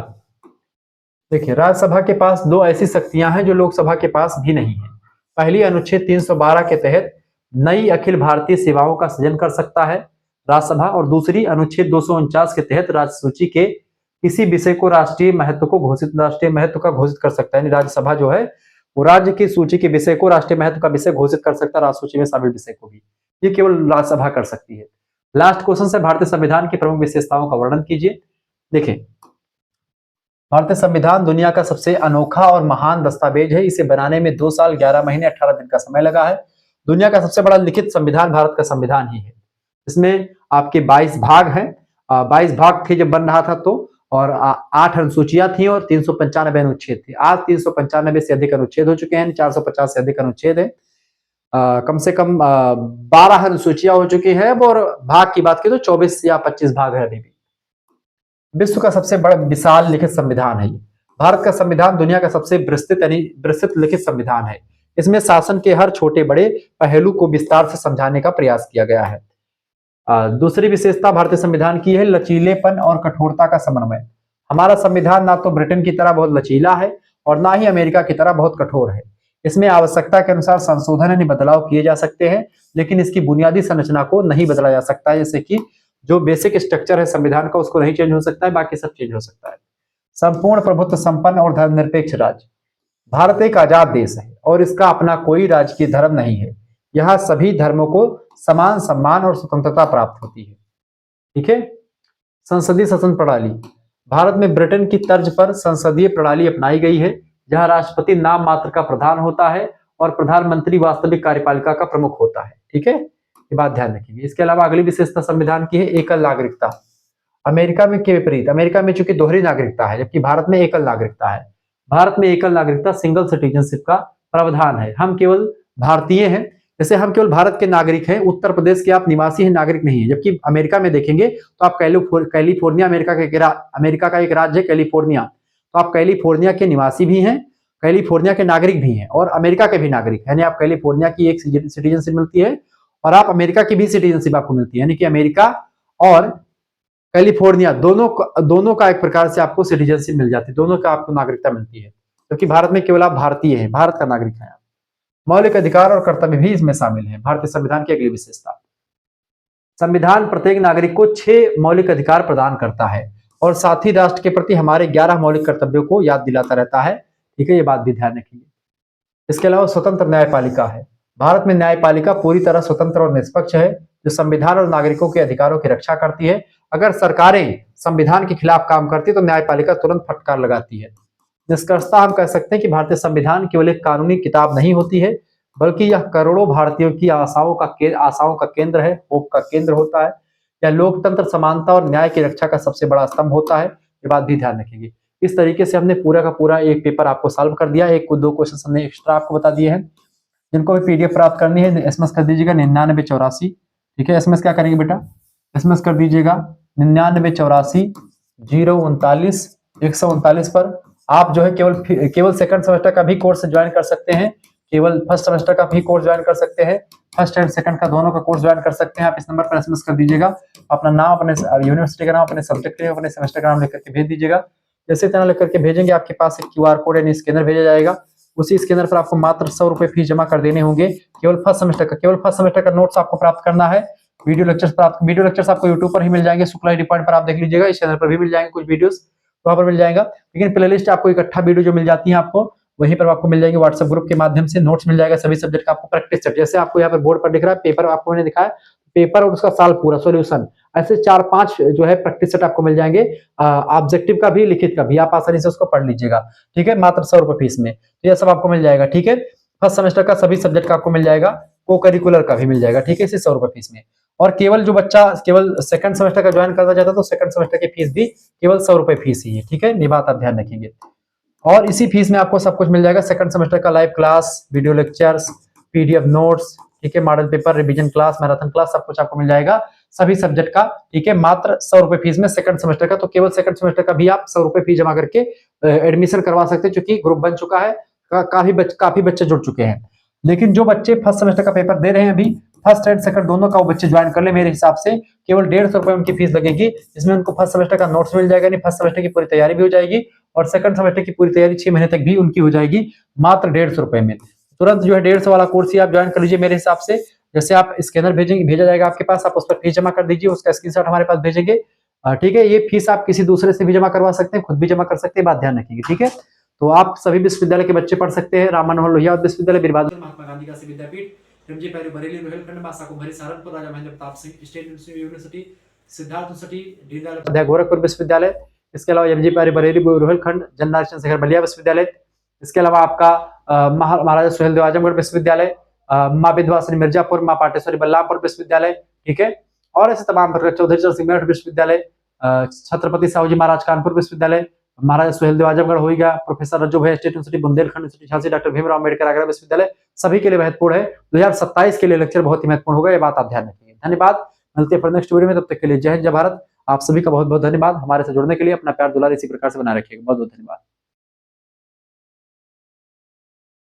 देखिए, राज्यसभा के पास 2 ऐसी शक्तियां हैं जो लोकसभा के पास भी नहीं है। पहली, अनुच्छेद 312 के तहत नई अखिल भारतीय सेवाओं का सृजन कर सकता है राज्यसभा, और दूसरी अनुच्छेद 249 के तहत राज्य सूची के किसी विषय को राष्ट्रीय महत्व का घोषित कर सकता है। राज्यसभा जो है वो राज्य की सूची के विषय को राष्ट्रीय महत्व का विषय घोषित कर सकता है, राज्य सूची में शामिल विषय को भी, ये केवल राज्यसभा कर सकती है। लास्ट क्वेश्चन से, भारतीय संविधान की प्रमुख विशेषताओं का वर्णन कीजिए। देखिए, भारतीय संविधान दुनिया का सबसे अनोखा और महान दस्तावेज है। इसे बनाने में 2 साल 11 महीने 18 दिन का समय लगा है। दुनिया का सबसे बड़ा लिखित संविधान भारत का संविधान ही है। इसमें आपके 22 भाग हैं, 22 भाग थे जब बन रहा था तो, और 8 अनुसूचियां थी और 395 अनुच्छेद थे। आज 395 से अधिक अनुच्छेद हो चुके हैं, 450 से अधिक अनुच्छेद है। कम से कम 12 अनुसूचियां हो चुकी है, और भाग की बात की तो 24 या 25 भाग है अभी भी। विश्व का सबसे बड़ा विशाल लिखित संविधान है। भारत का संविधान दुनिया का सबसे विस्तृत लिखित संविधान है। इसमें शासन के हर छोटे बड़े पहलू को विस्तार से समझाने का प्रयास किया गया है। दूसरी विशेषता भारतीय संविधान की है लचीलेपन और कठोरता का समन्वय। हमारा संविधान ना तो ब्रिटेन की तरह बहुत लचीला है और ना ही अमेरिका की तरह बहुत कठोर है। इसमें आवश्यकता के अनुसार संशोधन यानी बदलाव किए जा सकते हैं, लेकिन इसकी बुनियादी संरचना को नहीं बदला जा सकता है। जैसे कि जो बेसिक स्ट्रक्चर है संविधान का उसको नहीं चेंज हो सकता है, बाकी सब चेंज हो सकता है। संपूर्ण प्रभुत्व संपन्न और धर्मनिरपेक्ष राज्य। भारत एक आजाद देश है और इसका अपना कोई राजकीय धर्म नहीं है। यहाँ सभी धर्मों को समान सम्मान और स्वतंत्रता प्राप्त होती है, ठीक है। संसदीय शासन प्रणाली। भारत में ब्रिटेन की तर्ज पर संसदीय प्रणाली अपनाई गई है, जहां राष्ट्रपति नाम मात्र का प्रधान होता है और प्रधानमंत्री वास्तविक कार्यपालिका का प्रमुख होता है, ठीक है। ये बात ध्यान रखिए। इसके अलावा अगली विशेषता संविधान की है एकल नागरिकता। अमेरिका में के विपरीत, अमेरिका में चूंकि दोहरी नागरिकता है जबकि भारत में एकल नागरिकता है। भारत में एकल नागरिकता सिंगल सिटीजनशिप का प्रावधान है। हम केवल भारतीय हैं, जैसे हम केवल भारत के नागरिक हैं, उत्तर प्रदेश के आप निवासी हैं, नागरिक नहीं है। जबकि अमेरिका में देखेंगे तो आप कैलिफोर्निया अमेरिका का एक राज्य है कैलिफोर्निया, तो आप कैलिफोर्निया के निवासी भी हैं, कैलिफोर्निया के नागरिक भी हैं और अमेरिका के भी नागरिक, यानी आप कैलिफोर्निया की एक सिटीजनशिप मिलती है और आप अमेरिका की भी सिटीजनशिप आपको मिलती है, यानी कि अमेरिका और कैलिफोर्निया दोनों का एक प्रकार से आपको सिटीजनशिप मिल जाती है, दोनों का आपको नागरिकता मिलती है। क्योंकि भारत में केवल आप भारतीय हैं, भारत का नागरिक हैं। मौलिक अधिकार और कर्तव्य भी इसमें शामिल हैं। भारतीय संविधान की अगली विशेषता, संविधान प्रत्येक नागरिक को 6 मौलिक अधिकार प्रदान करता है और साथ ही राष्ट्र के प्रति हमारे 11 मौलिक कर्तव्यों को याद दिलाता रहता है, ठीक है। ये बात भी ध्यान रखिए। इसके अलावा स्वतंत्र न्यायपालिका है। भारत में न्यायपालिका पूरी तरह स्वतंत्र और निष्पक्ष है, जो संविधान और नागरिकों के अधिकारों की रक्षा करती है। अगर सरकारें संविधान के खिलाफ काम करती है तो न्यायपालिका तुरंत फटकार लगाती है। निष्कर्षतः हम कह सकते हैं कि भारतीय संविधान केवल एक कानूनी किताब नहीं होती है, बल्कि यह करोड़ों भारतीयों की आशाओं का केंद्र है, होप का केंद्र होता है। यह लोकतंत्र, समानता और न्याय की रक्षा का सबसे बड़ा स्तंभ होता है। ये बात भी ध्यान रखेंगे। इस तरीके से हमने पूरा का पूरा एक पेपर आपको सॉल्व कर दिया। 1-2 क्वेश्चन हमने एक्स्ट्रा आपको बता दिए हैं। जिनको भी पीडीएफ प्राप्त करनी है एसएमएस कर दीजिएगा 9984, ठीक है। एसएमएस क्या करेंगे बेटा, एसएमएस कर दीजिएगा 9984 039 139 पर। आप जो है केवल सेकंड सेमेस्टर का भी कोर्स ज्वाइन कर सकते हैं, केवल फर्स्ट सेमेस्टर का भी कोर्स ज्वाइन कर सकते हैं, फर्स्ट एंड सेकंड का दोनों का कोर्स ज्वाइन कर सकते हैं। आप इस नंबर पर एसएमएस कर दीजिएगा, अपना नाम, अपने यूनिवर्सिटी का नाम, अपने सब्जेक्ट का नाम, अपने सेमेस्टर का नाम लेकर के भेज दीजिएगा। जैसे तरह लेकर के भेजेंगे आपके पास एक क्यूआर कोड यानी स्कैनर भेजा जाएगा। उसी स्कैनर पर आपको मात्र 100 रुपए फीस जमा कर देने होंगे। केवल फर्स्ट सेमेस्टर का नोट्स आपको प्राप्त करना है। वीडियो लेक्चर्स आपको यूट्यूब पर ही मिल जाएंगे, शुक्ला ID पॉइंट पर आप देख लीजिएगा, इस चैनल पर भी मिल जाएंगे कुछ वीडियोस, वहां पर मिल जाएगा। लेकिन प्लेलिस्ट आपको इकट्ठा वीडियो जो मिल जाती है आपको वहीं पर आपको मिल जाएगी, व्हाट्सएप ग्रुप के माध्यम से नोट्स मिल जाएगा सभी सब्जेक्ट का आपको, प्रैक्टिस सेट जैसे आपको यहाँ पर बोर्ड पर दिख रहा है, पेपर आपको मैंने दिखाया, पेपर और उसका साल पूरा सॉल्यूशन, ऐसे 4-5 जो है प्रैक्टिस सेट आपको मिल जाएंगे, ऑब्जेक्टिव का भी लिखित का भी, आप आसानी से उसको पढ़ लीजिएगा, ठीक है, मात्र 100 रुपए फीस में, तो यह सब आपको मिल जाएगा, ठीक है। फर्स्ट सेमेस्टर का सभी सब्जेक्ट का आपको मिल जाएगा, को करिकुलर का भी मिल जाएगा, ठीक है, इसे 100 रुपए फीस में। और केवल जो बच्चा केवल सेकंड सेमेस्टर का ज्वाइन करना चाहता है तो सेकंड सेमेस्टर की फीस भी केवल 100 रुपए फीस ही है, ठीक है, ये बात आप ध्यान रखेंगे। और इसी फीस में आपको सब कुछ मिल जाएगा, सेकंड सेमेस्टर का live class, video lectures, PDF notes, ठीक है, model paper, revision class, marathon class, सब कुछ आपको मिल जाएगा सभी सब्जेक्ट का, ठीक है, मात्र 100 रुपए फीस में सेकंड सेमेस्टर का। तो केवल सेकंड सेमेस्टर का भी आप 100 रुपए फीस जमा करके एडमिशन करवा सकते हैं, क्योंकि ग्रुप बन चुका है, काफी बच्चे जुड़ चुके हैं। लेकिन जो बच्चे फर्स्ट सेमेस्टर का पेपर दे रहे हैं अभी, फर्स्ट एंड सेकंड दोनों का वो बच्चे ज्वाइन कर ले, मेरे हिसाब से केवल 150 रुपए उनकी फीस लगेगी, जिसमें उनको फर्स्ट सेमेस्टर का नोट्स मिल जाएगा, नहीं फर्स्ट सेमेस्टर की पूरी तैयारी भी हो जाएगी, और सेकंड सेमेस्टर की पूरी तैयारी 6 महीने तक भी उनकी हो जाएगी, मात्र 150 रुपए में। तुरंत जो है 150 वाला कोर्स ही आप ज्वाइन कर लीजिए मेरे हिसाब से। जैसे आप स्कैनर भेजा जाएगा आपके पास, आप उस पर फीस जमा कर दीजिए, उसका स्क्रीनशॉट हमारे पास भेजेंगे, ठीक है। ये फीस आप किसी दूसरे से भी जमा करवा सकते हैं, खुद भी जमा कर सकते हैं, बात ध्यान रखिएगा, ठीक है। तो आप सभी विश्वविद्यालय के बच्चे पढ़ सकते हैं, राम मनोहर लोहिया विश्वविद्यालय, बीर बहादुर महात्मा गांधी का विद्यापीठ, रमजी पैरी बरेली, रोहिलखंड, मासा कुंभरी Saharanpur, Raja Mahendra Pratap Singh state university, Siddharth university, Deendayal Upadhyay Gorakhpur विश्वविद्यालय, इसके अलावा एमजी पैरी बरेली रोहिलखंड, जननारायण चंद्रशेखर बलिया विश्वविद्यालय, इसके अलावा आपका महाराजा सुहेलदेव आजमगढ़ विश्वविद्यालय, माँ विंध्यवासिनी मिर्जापुर, माँ पाटेश्वरी बल्लामपुर विश्वविद्यालय, ठीक है, और ऐसे तमाम प्रकार, चौधरी चरण सिंह मेरठ विश्वविद्यालय, छत्रपति साहू जी महाराज कानपुर विश्वविद्यालय, महाराजा सुहेलदेव आजमगढ़ हो गया, प्रोफेसर रज्जू भाई state university, Bundelkhand university Jhansi, doctor Bhimrao Ambedkar Agra विश्वविद्यालय, सभी के लिए महत्वपूर्ण है। 2027 के लिए लेक्चर बहुत ही महत्वपूर्ण होगा, ये बात आप ध्यान रखिए। धन्यवाद, मिलते हैं फिर नेक्स्ट वीडियो में, तब तक के लिए जय हिंद जय भारत। आप सभी का बहुत बहुत धन्यवाद, हमारे से जुड़ने के लिए अपना प्यार दुलार इसी प्रकार से बनाए रखिएगा, बहुत बहुत धन्यवाद।